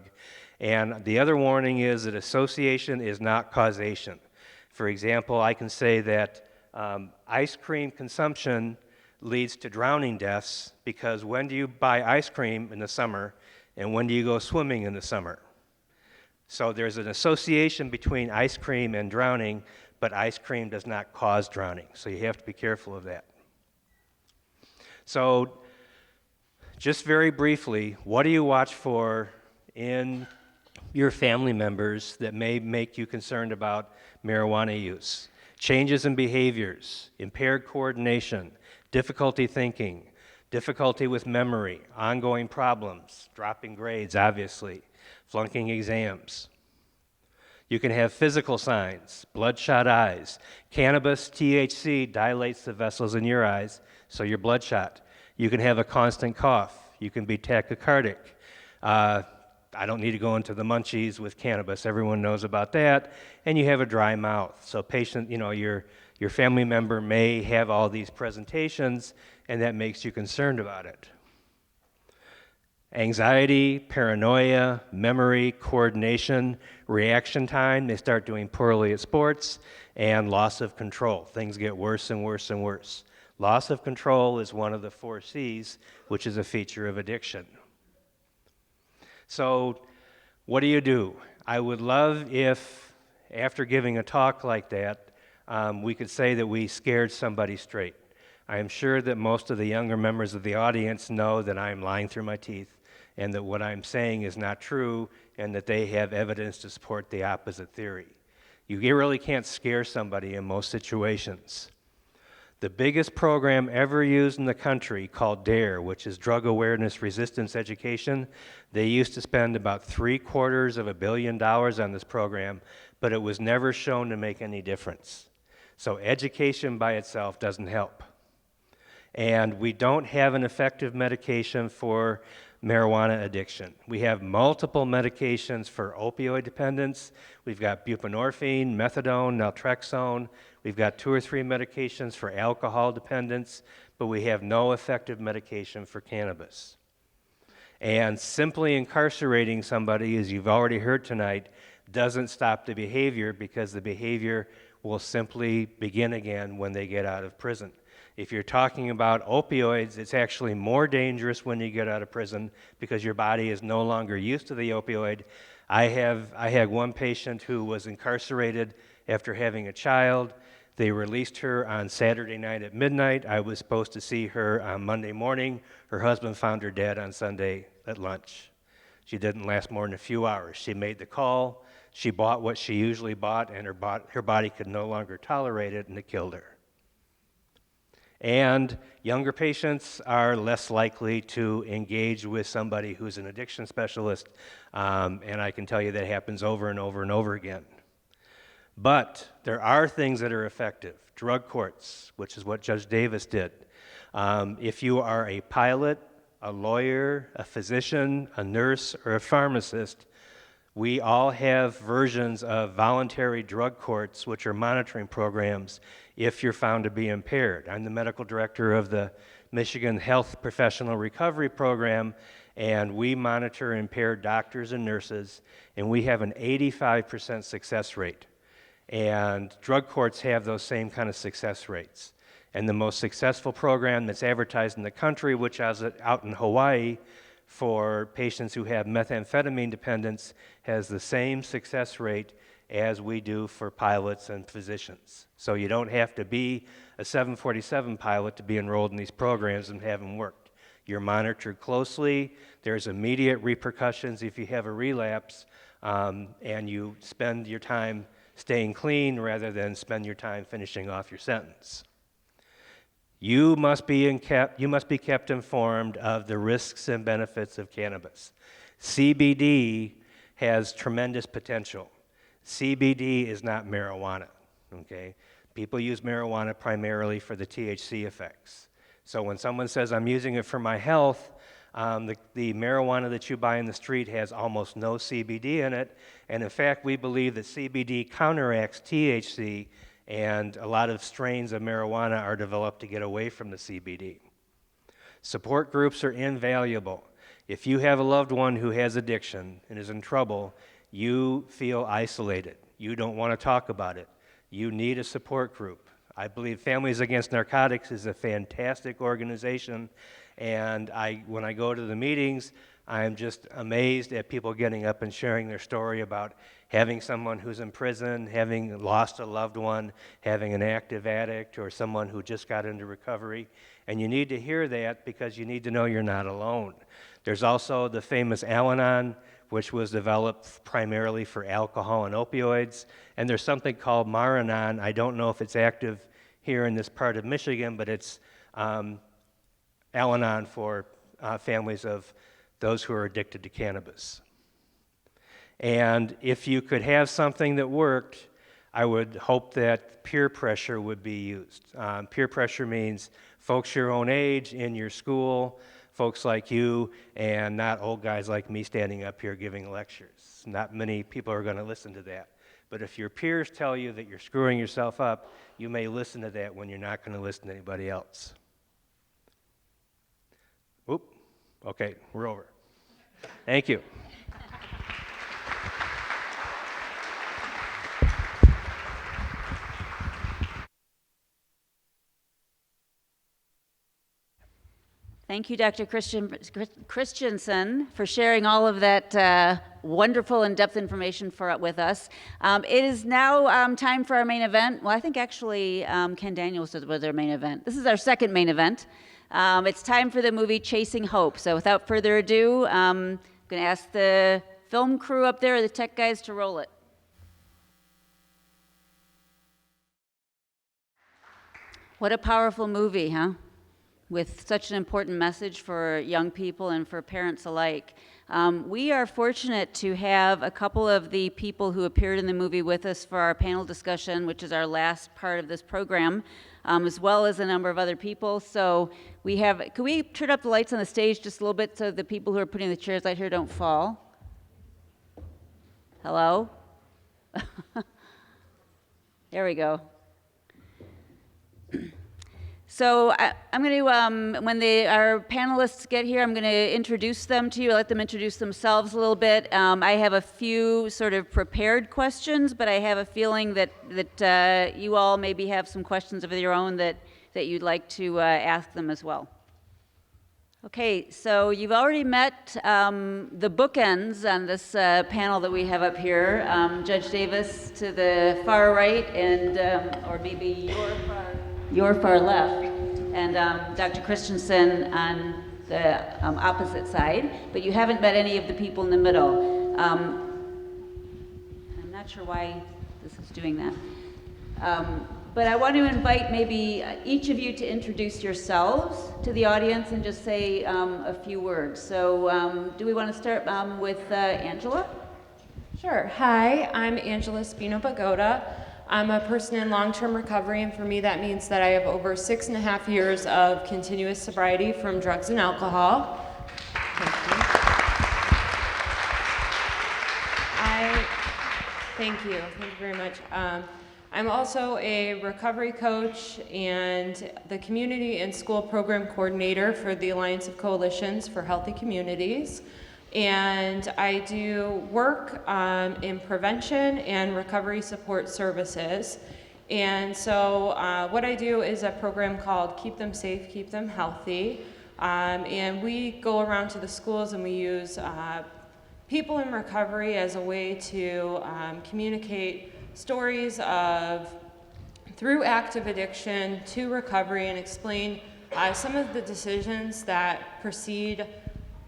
And the other warning is that association is not causation. For example, I can say that ice cream consumption leads to drowning deaths because when do you buy ice cream in the summer and when do you go swimming in the summer? So there's an association between ice cream and drowning, but ice cream does not cause drowning. So you have to be careful of that. So just very briefly, what do you watch for in your family members that may make you concerned about marijuana use? Changes in behaviors, impaired coordination, difficulty thinking, difficulty with memory, ongoing problems, dropping grades, obviously, flunking exams. You can have physical signs, bloodshot eyes. Cannabis, THC, dilates the vessels in your eyes, so you're bloodshot. You can have a constant cough. You can be tachycardic. I don't need to go into the munchies with cannabis. Everyone knows about that. And you have a dry mouth. So your family member may have all these presentations, and that makes you concerned about it. Anxiety, paranoia, memory, coordination, reaction time, they start doing poorly at sports, and loss of control. Things get worse and worse and worse. Loss of control is one of the 4 C's, which is a feature of addiction. So what do? I would love if, after giving a talk like that, we could say that we scared somebody straight. I am sure that most of the younger members of the audience know that I am lying through my teeth and that what I'm saying is not true and that they have evidence to support the opposite theory. You really can't scare somebody in most situations. The biggest program ever used in the country, called DARE, which is Drug Awareness Resistance Education, they used to spend about $750 million on this program, but it was never shown to make any difference. So education by itself doesn't help. And we don't have an effective medication for marijuana addiction. We have multiple medications for opioid dependence. We've got buprenorphine, methadone, naltrexone. We've got 2 or 3 medications for alcohol dependence, but we have no effective medication for cannabis. And simply incarcerating somebody, as you've already heard tonight, doesn't stop the behavior, because the behavior will simply begin again when they get out of prison. If you're talking about opioids, it's actually more dangerous when you get out of prison because your body is no longer used to the opioid. I had one patient who was incarcerated after having a child. They released her on Saturday night at midnight. I was supposed to see her on Monday morning. Her husband found her dead on Sunday at lunch. She didn't last more than a few hours. She made the call. She bought what she usually bought, and her body could no longer tolerate it, and it killed her. And younger patients are less likely to engage with somebody who's an addiction specialist, and I can tell you that happens over and over and over again. But there are things that are effective. Drug courts, which is what Judge Davis did. If you are a pilot, a lawyer, a physician, a nurse, or a pharmacist, we all have versions of voluntary drug courts, which are monitoring programs if you're found to be impaired. I'm the medical director of the Michigan Health Professional Recovery Program, and we monitor impaired doctors and nurses, and we have an 85% success rate. And drug courts have those same kind of success rates. And the most successful program that's advertised in the country, which is out in Hawaii for patients who have methamphetamine dependence, has the same success rate as we do for pilots and physicians. So you don't have to be a 747 pilot to be enrolled in these programs and have them worked. You're monitored closely. There's immediate repercussions if you have a relapse, and you spend your time staying clean rather than spend your time finishing off your sentence. You must be kept informed of the risks and benefits of cannabis. CBD has tremendous potential. CBD is not marijuana, okay? People use marijuana primarily for the THC effects. So when someone says, I'm using it for my health, the marijuana that you buy in the street has almost no CBD in it, and in fact, we believe that CBD counteracts THC, and a lot of strains of marijuana are developed to get away from the CBD. Support groups are invaluable. If you have a loved one who has addiction and is in trouble, you feel isolated. You don't want to talk about it. You need a support group. I believe Families Against Narcotics is a fantastic organization, and when I go to the meetings, I'm just amazed at people getting up and sharing their story about having someone who's in prison, having lost a loved one, having an active addict, or someone who just got into recovery. And you need to hear that because you need to know you're not alone. There's also the famous Al-Anon, which was developed primarily for alcohol and opioids. And there's something called Mar-Anon. I don't know if it's active here in this part of Michigan, but it's Al-Anon for families of those who are addicted to cannabis. And if you could have something that worked, I would hope that peer pressure would be used. Peer pressure means folks your own age in your school, folks like you, and not old guys like me standing up here giving lectures. Not many people are going to listen to that. But if your peers tell you that you're screwing yourself up, you may listen to that when you're not going to listen to anybody else. Oop, okay, we're over. Thank you. Thank you, Dr. Christensen, for sharing all of that wonderful in-depth information with us. It is now time for our main event. Well, I think actually Ken Daniels was our main event. This is our second main event. It's time for the movie Chasing Hope. So without further ado, I'm going to ask the film crew up there, the tech guys, to roll it. What a powerful movie, huh? With such an important message for young people and for parents alike. We are fortunate to have a couple of the people who appeared in the movie with us for our panel discussion, which is our last part of this program, as well as a number of other people. So we have, could we turn up the lights on the stage just a little bit so the people who are putting the chairs out here don't fall? Hello? There we go. So I'm going to, when our panelists get here, I'm going to introduce them to you, let them introduce themselves a little bit. I have a few sort of prepared questions, but I have a feeling that you all maybe have some questions of your own that you'd like to ask them as well. Okay, so you've already met the bookends on this panel that we have up here. Judge Davis to the far right, and or maybe your far left, and Dr. Christensen on the opposite side, but you haven't met any of the people in the middle. I'm not sure why this is doing that. But I want to invite maybe each of you to introduce yourselves to the audience and just say a few words. So do we want to start with Angela? Sure. Hi, I'm Angela Spino-Bagoda. I'm a person in long-term recovery, and for me that means that I have over 6.5 years of continuous sobriety from drugs and alcohol. Thank you very much. I'm also a recovery coach and the community and school program coordinator for the Alliance of Coalitions for Healthy Communities. And I do work in prevention and recovery support services. And so what I do is a program called Keep Them Safe, Keep Them Healthy. And we go around to the schools and we use people in recovery as a way to communicate stories of through active addiction to recovery and explain some of the decisions that precede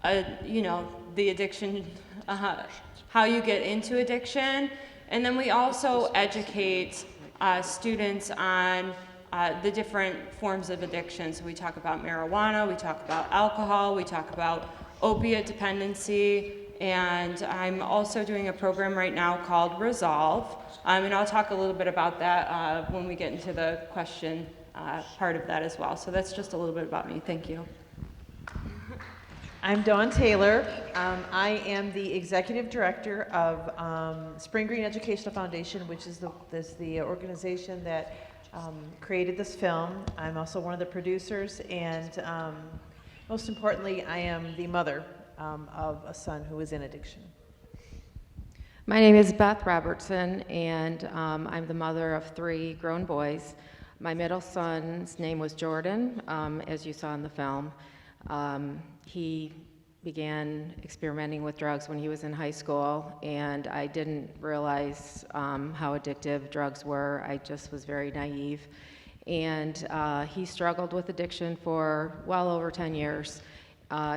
the addiction, how you get into addiction. And then we also educate students on the different forms of addiction. So we talk about marijuana, we talk about alcohol, we talk about opiate dependency, and I'm also doing a program right now called Resolve. And I'll talk a little bit about that when we get into the question part of that as well. So that's just a little bit about me. Thank you. I'm Dawn Taylor. I am the executive director of Spring Green Educational Foundation, which is the organization that created this film. I'm also one of the producers, and most importantly, I am the mother of a son who is in addiction. My name is Beth Robertson, and I'm the mother of 3 grown boys. My middle son's name was Jordan, as you saw in the film. He began experimenting with drugs when he was in high school, and I didn't realize how addictive drugs were. I just was very naive. And he struggled with addiction for well over 10 years.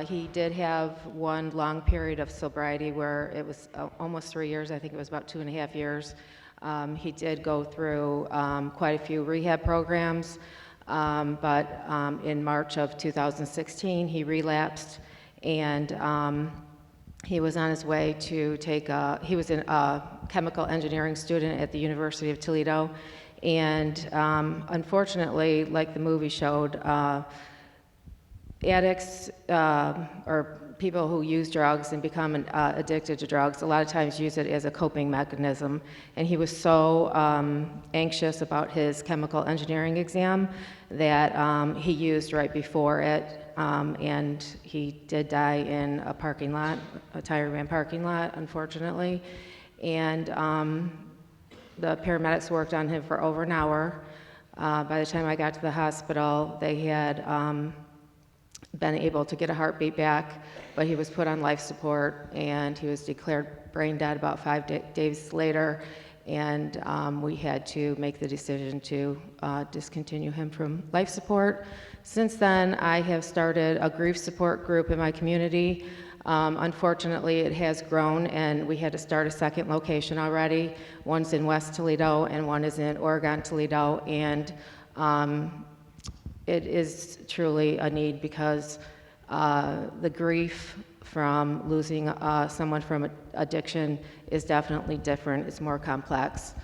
He did have one long period of sobriety where it was almost 3 years. I think it was about 2.5 years. He did go through quite a few rehab programs, but in March of 2016, he relapsed, and he was on his way to he was a chemical engineering student at the University of Toledo, and unfortunately, like the movie showed, addicts or people who use drugs and become addicted to drugs a lot of times use it as a coping mechanism. And he was so anxious about his chemical engineering exam that he used right before it, and he did die in a parking lot, a Tire Man parking lot, unfortunately. And the paramedics worked on him for over an hour. By the time I got to the hospital, they had been able to get a heartbeat back, but he was put on life support, and he was declared brain dead about 5 days later, and we had to make the decision to discontinue him from life support. Since then, I have started a grief support group in my community. Unfortunately, it has grown, and we had to start a second location already. One's in West Toledo, and one is in Oregon, Toledo, and it is truly a need because the grief from losing someone from addiction is definitely different. It's more complex.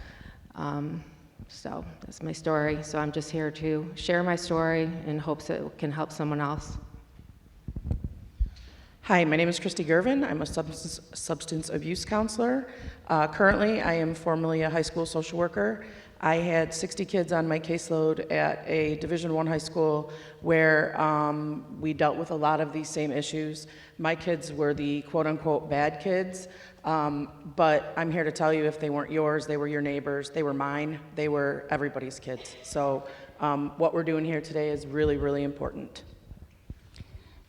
So that's my story. So I'm just here to share my story in hopes it can help someone else. Hi, my name is Christy Gervin. I'm a substance abuse counselor. Currently, I am formerly a high school social worker. I had 60 kids on my caseload at a Division I high school where we dealt with a lot of these same issues. My kids were the quote-unquote bad kids, but I'm here to tell you if they weren't yours, they were your neighbors, they were mine, they were everybody's kids. So what we're doing here today is really, really important.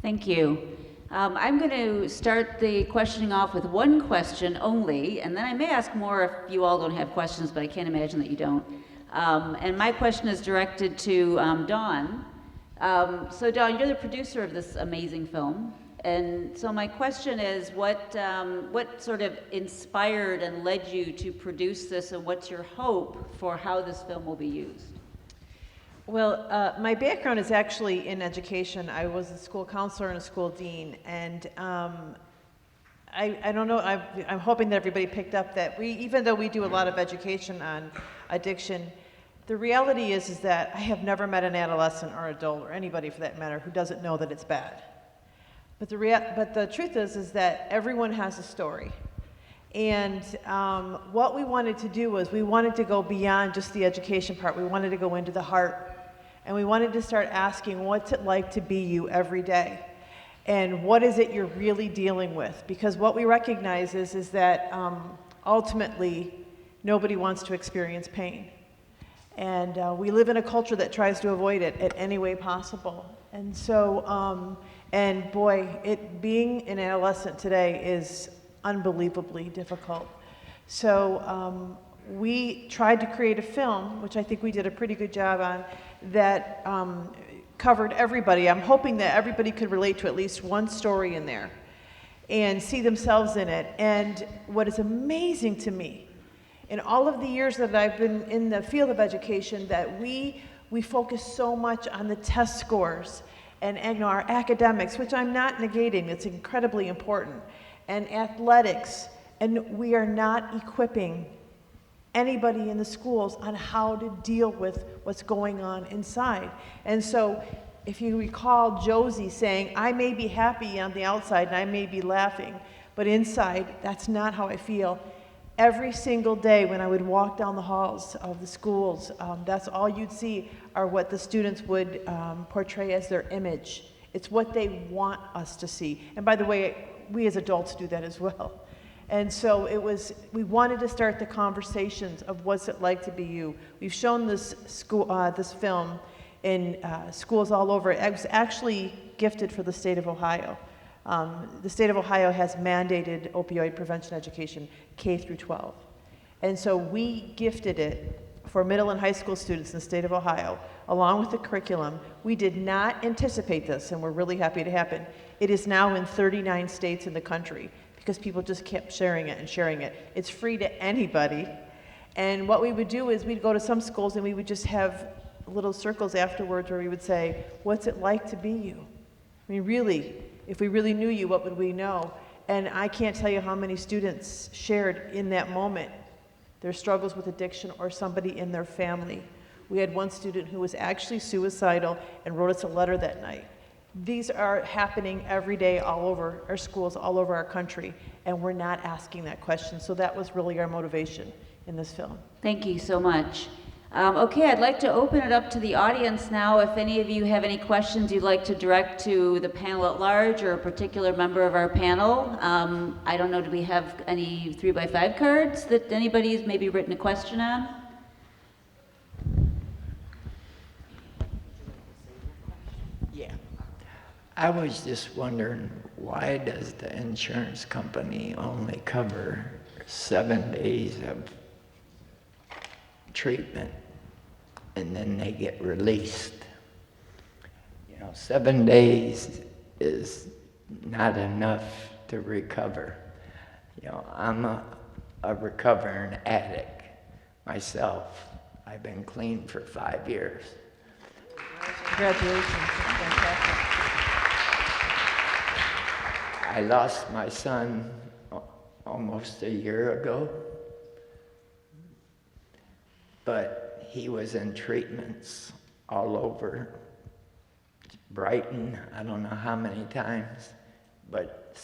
Thank you. I'm going to start the questioning off with one question only, and then I may ask more if you all don't have questions, but I can't imagine that you don't. And my question is directed to Dawn. So Dawn, you're the producer of this amazing film, and so my question is, what sort of inspired and led you to produce this, and what's your hope for how this film will be used? Well, my background is actually in education. I was a school counselor and a school dean, and I don't know, I'm hoping that everybody picked up that even though we do a lot of education on addiction, the reality is that I have never met an adolescent or adult, or anybody for that matter, who doesn't know that it's bad. But the truth is that everyone has a story. And what we wanted to do was we wanted to go beyond just the education part. We wanted to go into the heart. And we wanted to start asking, what's it like to be you every day? And what is it you're really dealing with? Because what we recognize is that ultimately, nobody wants to experience pain. And we live in a culture that tries to avoid it at any way possible. And so, and boy, being an adolescent today is unbelievably difficult. So we tried to create a film, which I think we did a pretty good job on, that covered everybody. I'm hoping that everybody could relate to at least one story in there and see themselves in it. And what is amazing to me, in all of the years that I've been in the field of education, that we focus so much on the test scores and our academics, which I'm not negating, it's incredibly important, and athletics, and we are not equipping anybody in the schools on how to deal with what's going on inside. And so if you recall Josie saying, I may be happy on the outside and I may be laughing, but inside, that's not how I feel. Every single day when I would walk down the halls of the schools, that's all you'd see are what the students would portray as their image. It's what they want us to see. And by the way, we as adults do that as well. And so we wanted to start the conversations of what's it like to be you. We've shown this film in schools all over. It was actually gifted for the state of Ohio. The state of Ohio has mandated opioid prevention education K through 12. And so we gifted it for middle and high school students in the state of Ohio, along with the curriculum. We did not anticipate this, and we're really happy to happen. It is now in 39 states in the country because people just kept sharing it and sharing it. It's free to anybody. And what we would do is we'd go to some schools and we would just have little circles afterwards where we would say, what's it like to be you? I mean, really, if we really knew you, what would we know? And I can't tell you how many students shared in that moment their struggles with addiction or somebody in their family. We had one student who was actually suicidal and wrote us a letter that night. These are happening every day all over our schools, all over our country, and we're not asking that question. So that was really our motivation in this film. Thank you so much. Okay, I'd like to open it up to the audience now. If any of you have any questions you'd like to direct to the panel at large or a particular member of our panel. I don't know, do we have any 3x5 cards that anybody's maybe written a question on? Yeah. I was just wondering, why does the insurance company only cover 7 days of treatment and then they get released? 7 days is not enough to recover. I'm a recovering addict myself. I've been clean for 5 years. Congratulations. Fantastic. I lost my son almost a year ago, but he was in treatments all over Brighton, I don't know how many times, but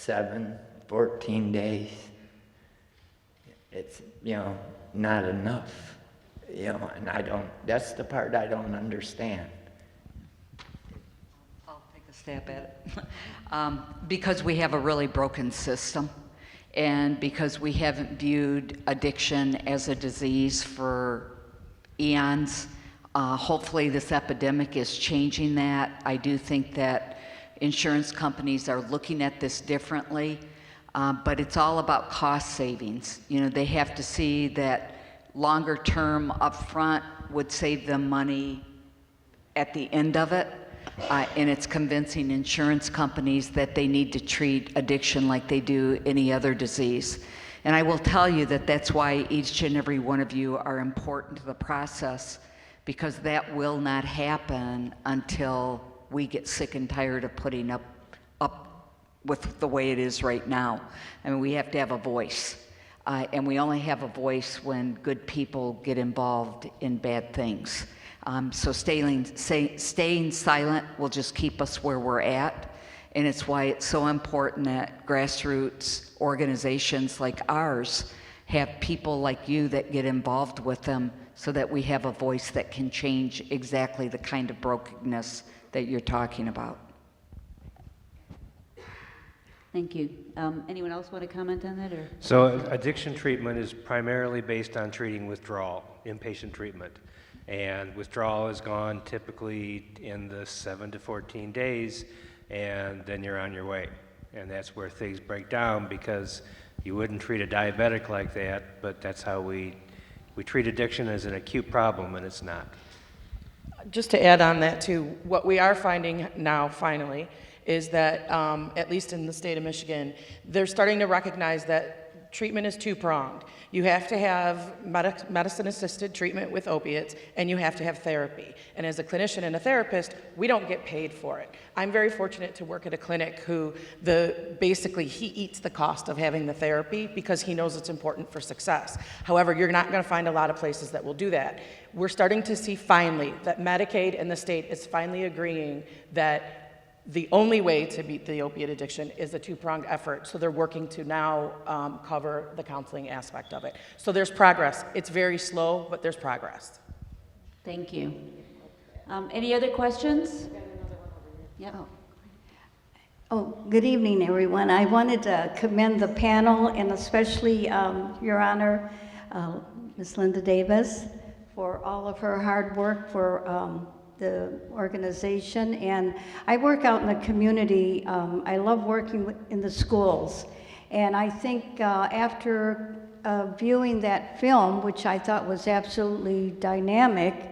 14 days. It's, not enough, and that's the part I don't understand. I'll take a stab at it. Because we have a really broken system, and because we haven't viewed addiction as a disease for eons. Hopefully this epidemic is changing that. I do think that insurance companies are looking at this differently, but it's all about cost savings. They have to see that longer term upfront would save them money at the end of it, and it's convincing insurance companies that they need to treat addiction like they do any other disease. And I will tell you that that's why each and every one of you are important to the process, because that will not happen until we get sick and tired of putting up with the way it is right now. I mean, we have to have a voice. And we only have a voice when good people get involved in bad things. So staying silent will just keep us where we're at. And it's why it's so important that grassroots organizations like ours have people like you that get involved with them, so that we have a voice that can change exactly the kind of brokenness that you're talking about. Thank you. Anyone else want to comment on that? Or? So addiction treatment is primarily based on treating withdrawal, inpatient treatment. And withdrawal is gone typically in the 7 to 14 days, and then you're on your way. And that's where things break down, because you wouldn't treat a diabetic like that, but that's how we treat addiction as an acute problem, and it's not. Just to add on that too, what we are finding now, finally, is that, at least in the state of Michigan, they're starting to recognize that treatment is two-pronged. You have to have medicine-assisted treatment with opiates, and you have to have therapy. And as a clinician and a therapist, we don't get paid for it. I'm very fortunate to work at a clinic who basically he eats the cost of having the therapy because he knows it's important for success. However, you're not going to find a lot of places that will do that. We're starting to see finally that Medicaid and the state is finally agreeing that the only way to beat the opiate addiction is a two-pronged effort. So they're working to now cover the counseling aspect of it. So there's progress. It's very slow, but there's progress. Thank you. Any other questions? Yep. Oh, good evening, everyone. I wanted to commend the panel, and especially Your Honor, Ms. Linda Davis, for all of her hard work for the organization, and I work out in the community. I love working in the schools, and I think after viewing that film, which I thought was absolutely dynamic,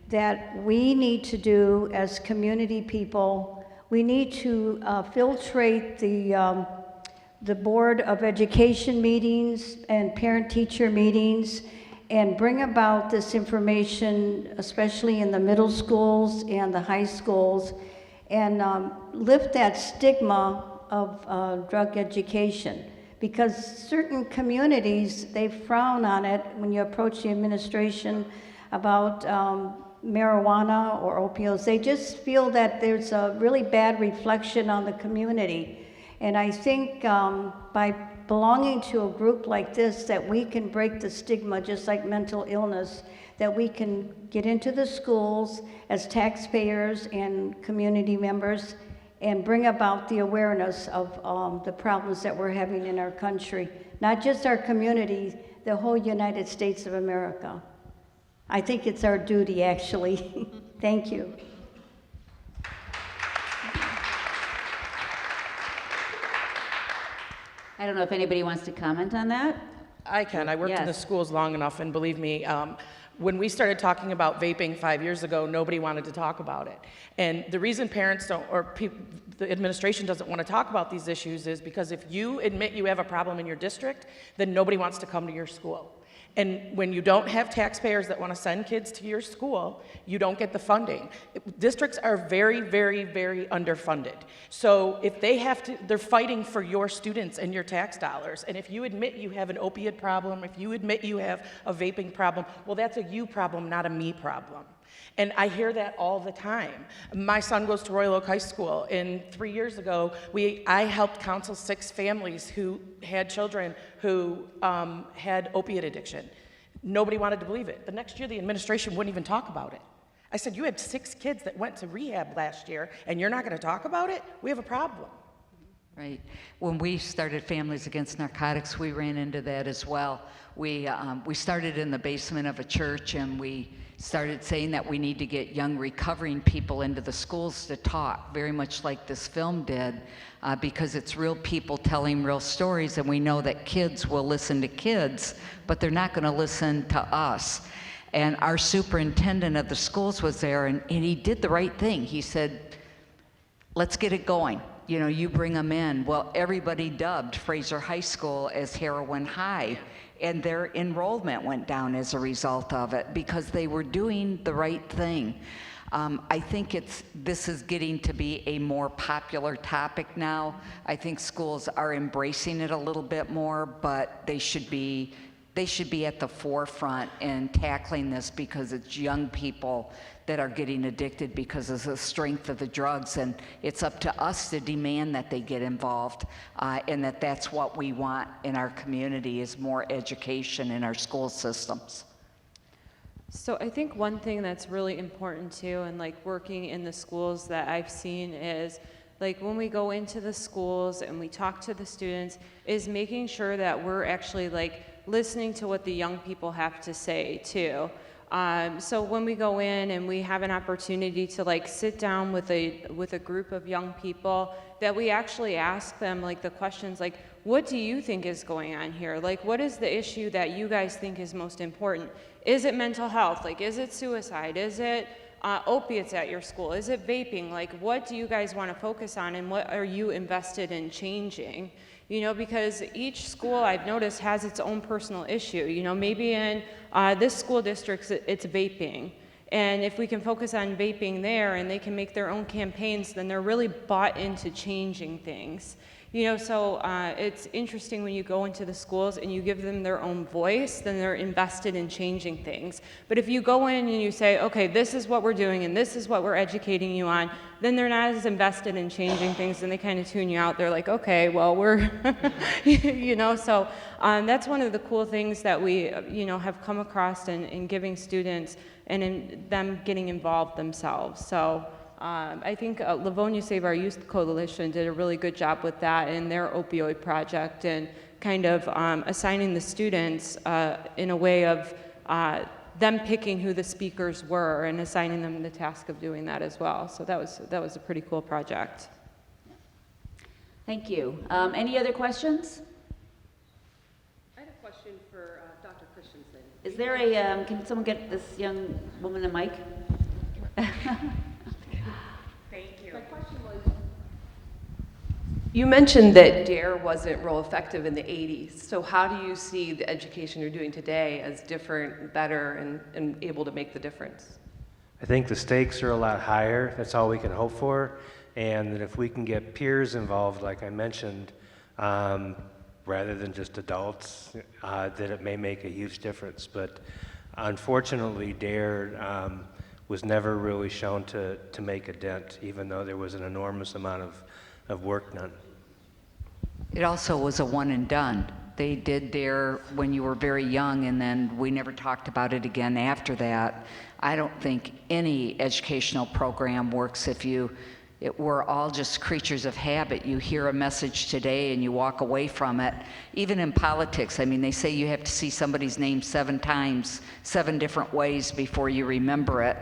that we need to do as community people, we need to filtrate the Board of Education meetings and parent-teacher meetings and bring about this information, especially in the middle schools and the high schools, and lift that stigma of drug education. Because certain communities, they frown on it when you approach the administration about marijuana or opioids. They just feel that there's a really bad reflection on the community. And I think by belonging to a group like this, that we can break the stigma, just like mental illness, that we can get into the schools as taxpayers and community members and bring about the awareness of the problems that we're having in our country. Not just our community, the whole United States of America. I think it's our duty, actually. Thank you. I don't know if anybody wants to comment on that. I can. I worked in the Yes. schools long enough, and believe me, when we started talking about vaping 5 years ago, nobody wanted to talk about it. And the reason parents don't, or the administration doesn't want to talk about these issues is because if you admit you have a problem in your district, then nobody wants to come to your school. And when you don't have taxpayers that want to send kids to your school, you don't get the funding. Districts are very, very, very underfunded. So if they have to, they're fighting for your students and your tax dollars. And if you admit you have an opiate problem, if you admit you have a vaping problem, well, that's a you problem, not a me problem. And I hear that all the time. My son goes to Royal Oak High School, and 3 years ago, I helped counsel 6 families who had children who had opiate addiction. Nobody wanted to believe it. The next year, the administration wouldn't even talk about it. I said, you had 6 kids that went to rehab last year, and you're not going to talk about it? We have a problem. Right. When we started Families Against Narcotics, we ran into that as well. We started in the basement of a church, and we started saying that we need to get young recovering people into the schools to talk, very much like this film did, because it's real people telling real stories, and we know that kids will listen to kids, but they're not going to listen to us. And our superintendent of the schools was there, and he did the right thing. He said, let's get it going. You know, you bring them in. Well, everybody dubbed Fraser High School as Heroin High, and their enrollment went down as a result of it because they were doing the right thing. I think this is getting to be a more popular topic now. I think schools are embracing it a little bit more, but they should be at the forefront in tackling this because it's young people that are getting addicted because of the strength of the drugs, and it's up to us to demand that they get involved, and that's what we want in our community is more education in our school systems. So I think one thing that's really important too, and like working in the schools that I've seen is like when we go into the schools and we talk to the students is making sure that we're actually like listening to what the young people have to say too. So when we go in and we have an opportunity to like sit down with a group of young people, that we actually ask them like the questions like, what do you think is going on here? Like, what is the issue that you guys think is most important? Is it mental health? Like, is it suicide? Is it opiates at your school? Is it vaping? Like, what do you guys want to focus on, and what are you invested in changing? You know, because each school I've noticed has its own personal issue. You know, maybe in this school district, it's vaping. And if we can focus on vaping there and they can make their own campaigns, then they're really bought into changing things. You know, so it's interesting when you go into the schools and you give them their own voice, then they're invested in changing things. But if you go in and you say, okay, this is what we're doing and this is what we're educating you on, then they're not as invested in changing things and they kind of tune you out. They're like, okay, well, we're, you know, so that's one of the cool things that we, you know, have come across in giving students and in them getting involved themselves. So. I think Livonia Save Our Youth Coalition did a really good job with that in their opioid project and kind of assigning the students in a way of them picking who the speakers were and assigning them the task of doing that as well. So that was a pretty cool project. Thank you. Any other questions? I had a question for Dr. Christensen. Is there can someone get this young woman a mic? Thank you. My question was, you mentioned that DARE wasn't real effective in the 80s. So how do you see the education you're doing today as different, better, and able to make the difference? I think the stakes are a lot higher. That's all we can hope for. And that if we can get peers involved, like I mentioned, rather than just adults, that it may make a huge difference. But unfortunately, DARE was never really shown to make a dent, even though there was an enormous amount of work done. It also was a one and done. They did DARE when you were very young, and then we never talked about it again after that. I don't think any educational program works if we're all just creatures of habit. You hear a message today and you walk away from it. Even in politics, I mean, they say you have to see somebody's name 7 times, 7 different ways before you remember it.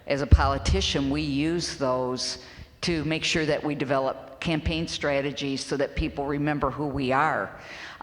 As a politician, we use those to make sure that we develop campaign strategies so that people remember who we are.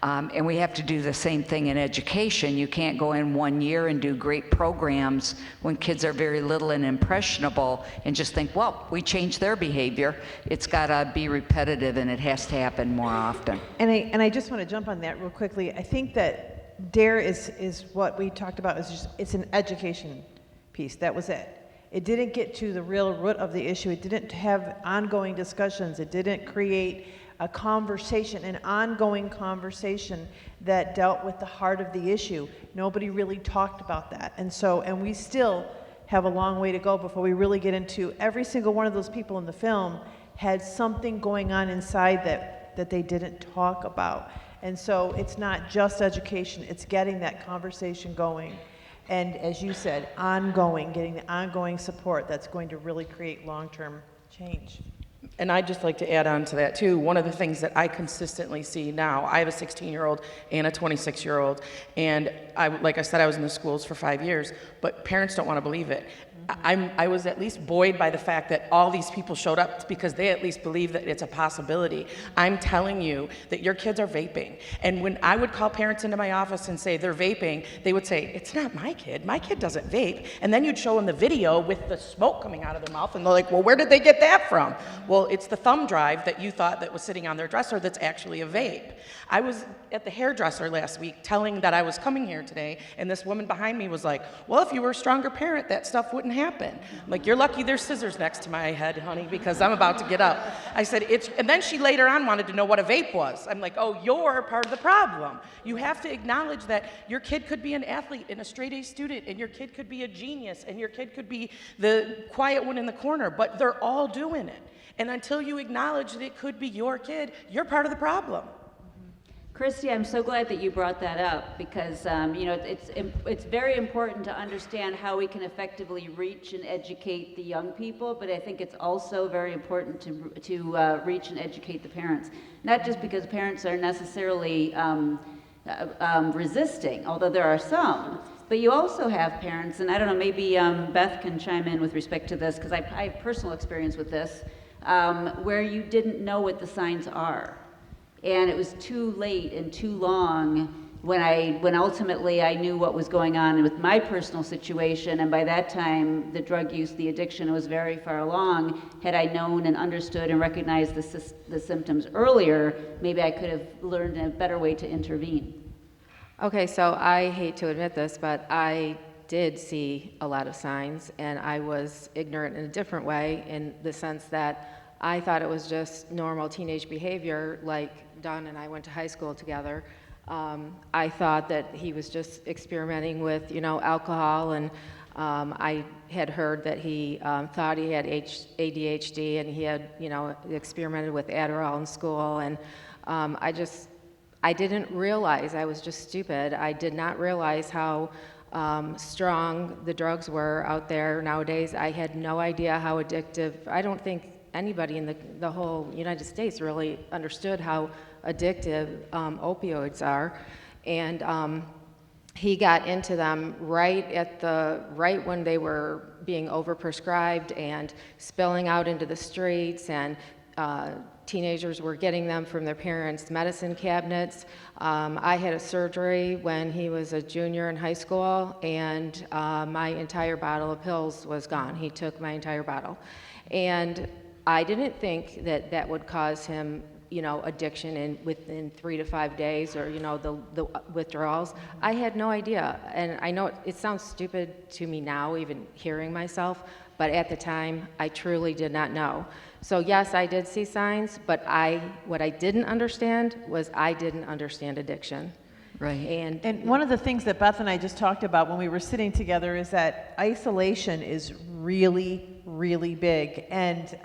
And we have to do the same thing in education. You can't go in 1 year and do great programs when kids are very little and impressionable and just think, well, we changed their behavior. It's got to be repetitive, and it has to happen more often. And I just want to jump on that real quickly. I think that DARE is what we talked about, it's an education piece. That was it. It didn't get to the real root of the issue. It didn't have ongoing discussions. It didn't create a conversation, an ongoing conversation that dealt with the heart of the issue. Nobody really talked about that. And we still have a long way to go before we really get into every single one of those people in the film had something going on inside that they didn't talk about. And so it's not just education, it's getting that conversation going. And as you said, getting the ongoing support that's going to really create long-term change. And I'd just like to add on to that too. One of the things that I consistently see now, I have a 16-year-old and a 26-year-old, and like I said, I was in the schools for 5 years, but parents don't want to believe it. I was at least buoyed by the fact that all these people showed up because they at least believe that it's a possibility. I'm telling you that your kids are vaping. And when I would call parents into my office and say they're vaping, they would say, it's not my kid doesn't vape. And then you'd show them the video with the smoke coming out of their mouth, and they're like, well, where did they get that from? Well, it's the thumb drive that you thought that was sitting on their dresser that's actually a vape. I was at the hairdresser last week telling that I was coming here today, and this woman behind me was like, well, if you were a stronger parent, that stuff wouldn't happen. I'm like, you're lucky there's scissors next to my head, honey, because I'm about to get up. I said, and then she later on wanted to know what a vape was. I'm like, oh, you're part of the problem. You have to acknowledge that your kid could be an athlete and a straight A student, and your kid could be a genius, and your kid could be the quiet one in the corner, but they're all doing it. And until you acknowledge that it could be your kid, you're part of the problem. Christy, I'm so glad that you brought that up because it's very important to understand how we can effectively reach and educate the young people, but I think it's also very important to reach and educate the parents. Not just because parents are necessarily resisting, although there are some, but you also have parents, and I don't know, maybe Beth can chime in with respect to this because I have personal experience with this, where you didn't know what the signs are. And it was too late and too long when ultimately I knew what was going on with my personal situation, and by that time the drug use, the addiction was very far along. Had I known and understood and recognized the symptoms earlier, maybe I could have learned a better way to intervene. Okay, so I hate to admit this, but I did see a lot of signs, and I was ignorant in a different way, in the sense that I thought it was just normal teenage behavior, like Don and I went to high school together. I thought that he was just experimenting with, alcohol, and I had heard that he thought he had ADHD, and he had, experimented with Adderall in school, and I didn't realize, I was just stupid. I did not realize how strong the drugs were out there nowadays. I had no idea how addictive. I don't think anybody in the whole United States really understood how addictive opioids are. And he got into them right when they were being overprescribed and spilling out into the streets, and teenagers were getting them from their parents' medicine cabinets. I had a surgery when he was a junior in high school, and my entire bottle of pills was gone. He took my entire bottle. And I didn't think that that would cause him, addiction within 3 to 5 days, or, the withdrawals. I had no idea. And I know it sounds stupid to me now, even hearing myself, but at the time, I truly did not know. So yes, I did see signs, but what I didn't understand was I didn't understand addiction. Right. And one of the things that Beth and I just talked about when we were sitting together is that isolation is really, really big. And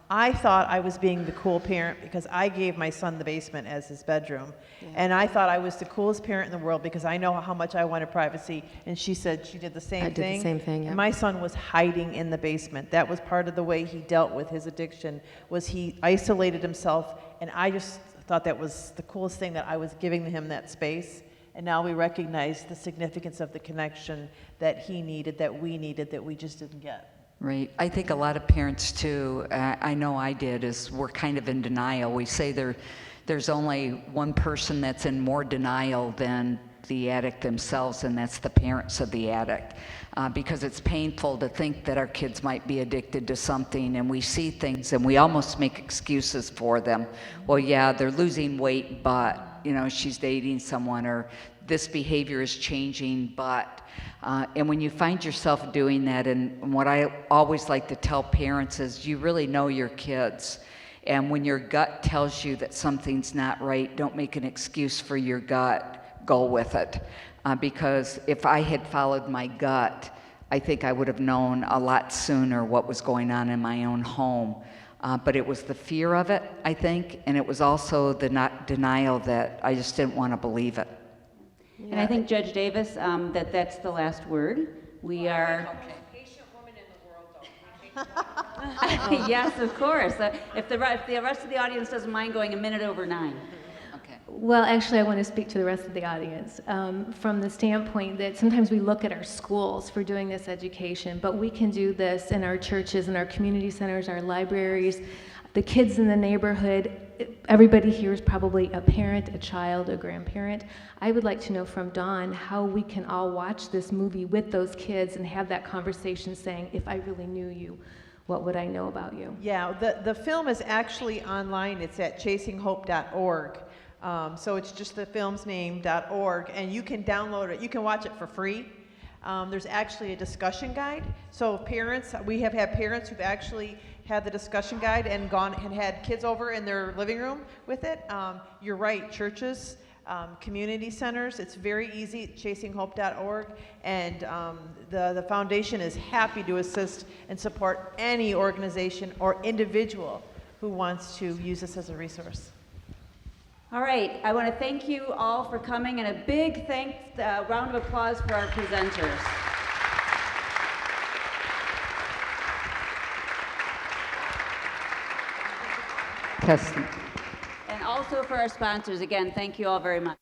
I thought I was being the cool parent because I gave my son the basement as his bedroom. Yeah. And I thought I was the coolest parent in the world because I know how much I wanted privacy. And she said she did the same thing. I did the same thing, yeah. And my son was hiding in the basement. That was part of the way he dealt with his addiction, was he isolated himself. And I just thought that was the coolest thing, that I was giving him that space. And now we recognize the significance of the connection that he needed, that we just didn't get. Right. I think a lot of parents too, I know I did, is we're kind of in denial. We say there's only one person that's in more denial than the addict themselves, and that's the parents of the addict. Because it's painful to think that our kids might be addicted to something, and we see things and we almost make excuses for them. Well, yeah, they're losing weight, but she's dating someone, or this behavior is changing, but and when you find yourself doing that, and what I always like to tell parents is, you really know your kids. And when your gut tells you that something's not right, don't make an excuse for your gut, go with it. Because if I had followed my gut, I think I would have known a lot sooner what was going on in my own home. But it was the fear of it, I think, and it was also the denial that I just didn't want to believe it. Yeah. And I think, Judge Davis, that's the last word. We are... Patient woman in the world, though. Yes, of course. If the rest of the audience doesn't mind going a minute over 9. Okay. Well, actually, I want to speak to the rest of the audience from the standpoint that sometimes we look at our schools for doing this education, but we can do this in our churches, in our community centers, our libraries, the kids in the neighborhood. Everybody here is probably a parent, a child, a grandparent. I would like to know from Dawn how we can all watch this movie with those kids and have that conversation saying, if I really knew you, what would I know about you? Yeah, the film is actually online. It's at chasinghope.org. So it's just the film's name.org, and you can download it. You can watch it for free. There's actually a discussion guide. So parents, we have had parents who've actually had the discussion guide and gone and had kids over in their living room with it. You're right, churches, community centers, it's very easy, chasinghope.org, and the foundation is happy to assist and support any organization or individual who wants to use this as a resource. All right, I want to thank you all for coming, and a big round of applause for our presenters. Testing. And also for our sponsors. Again, thank you all very much.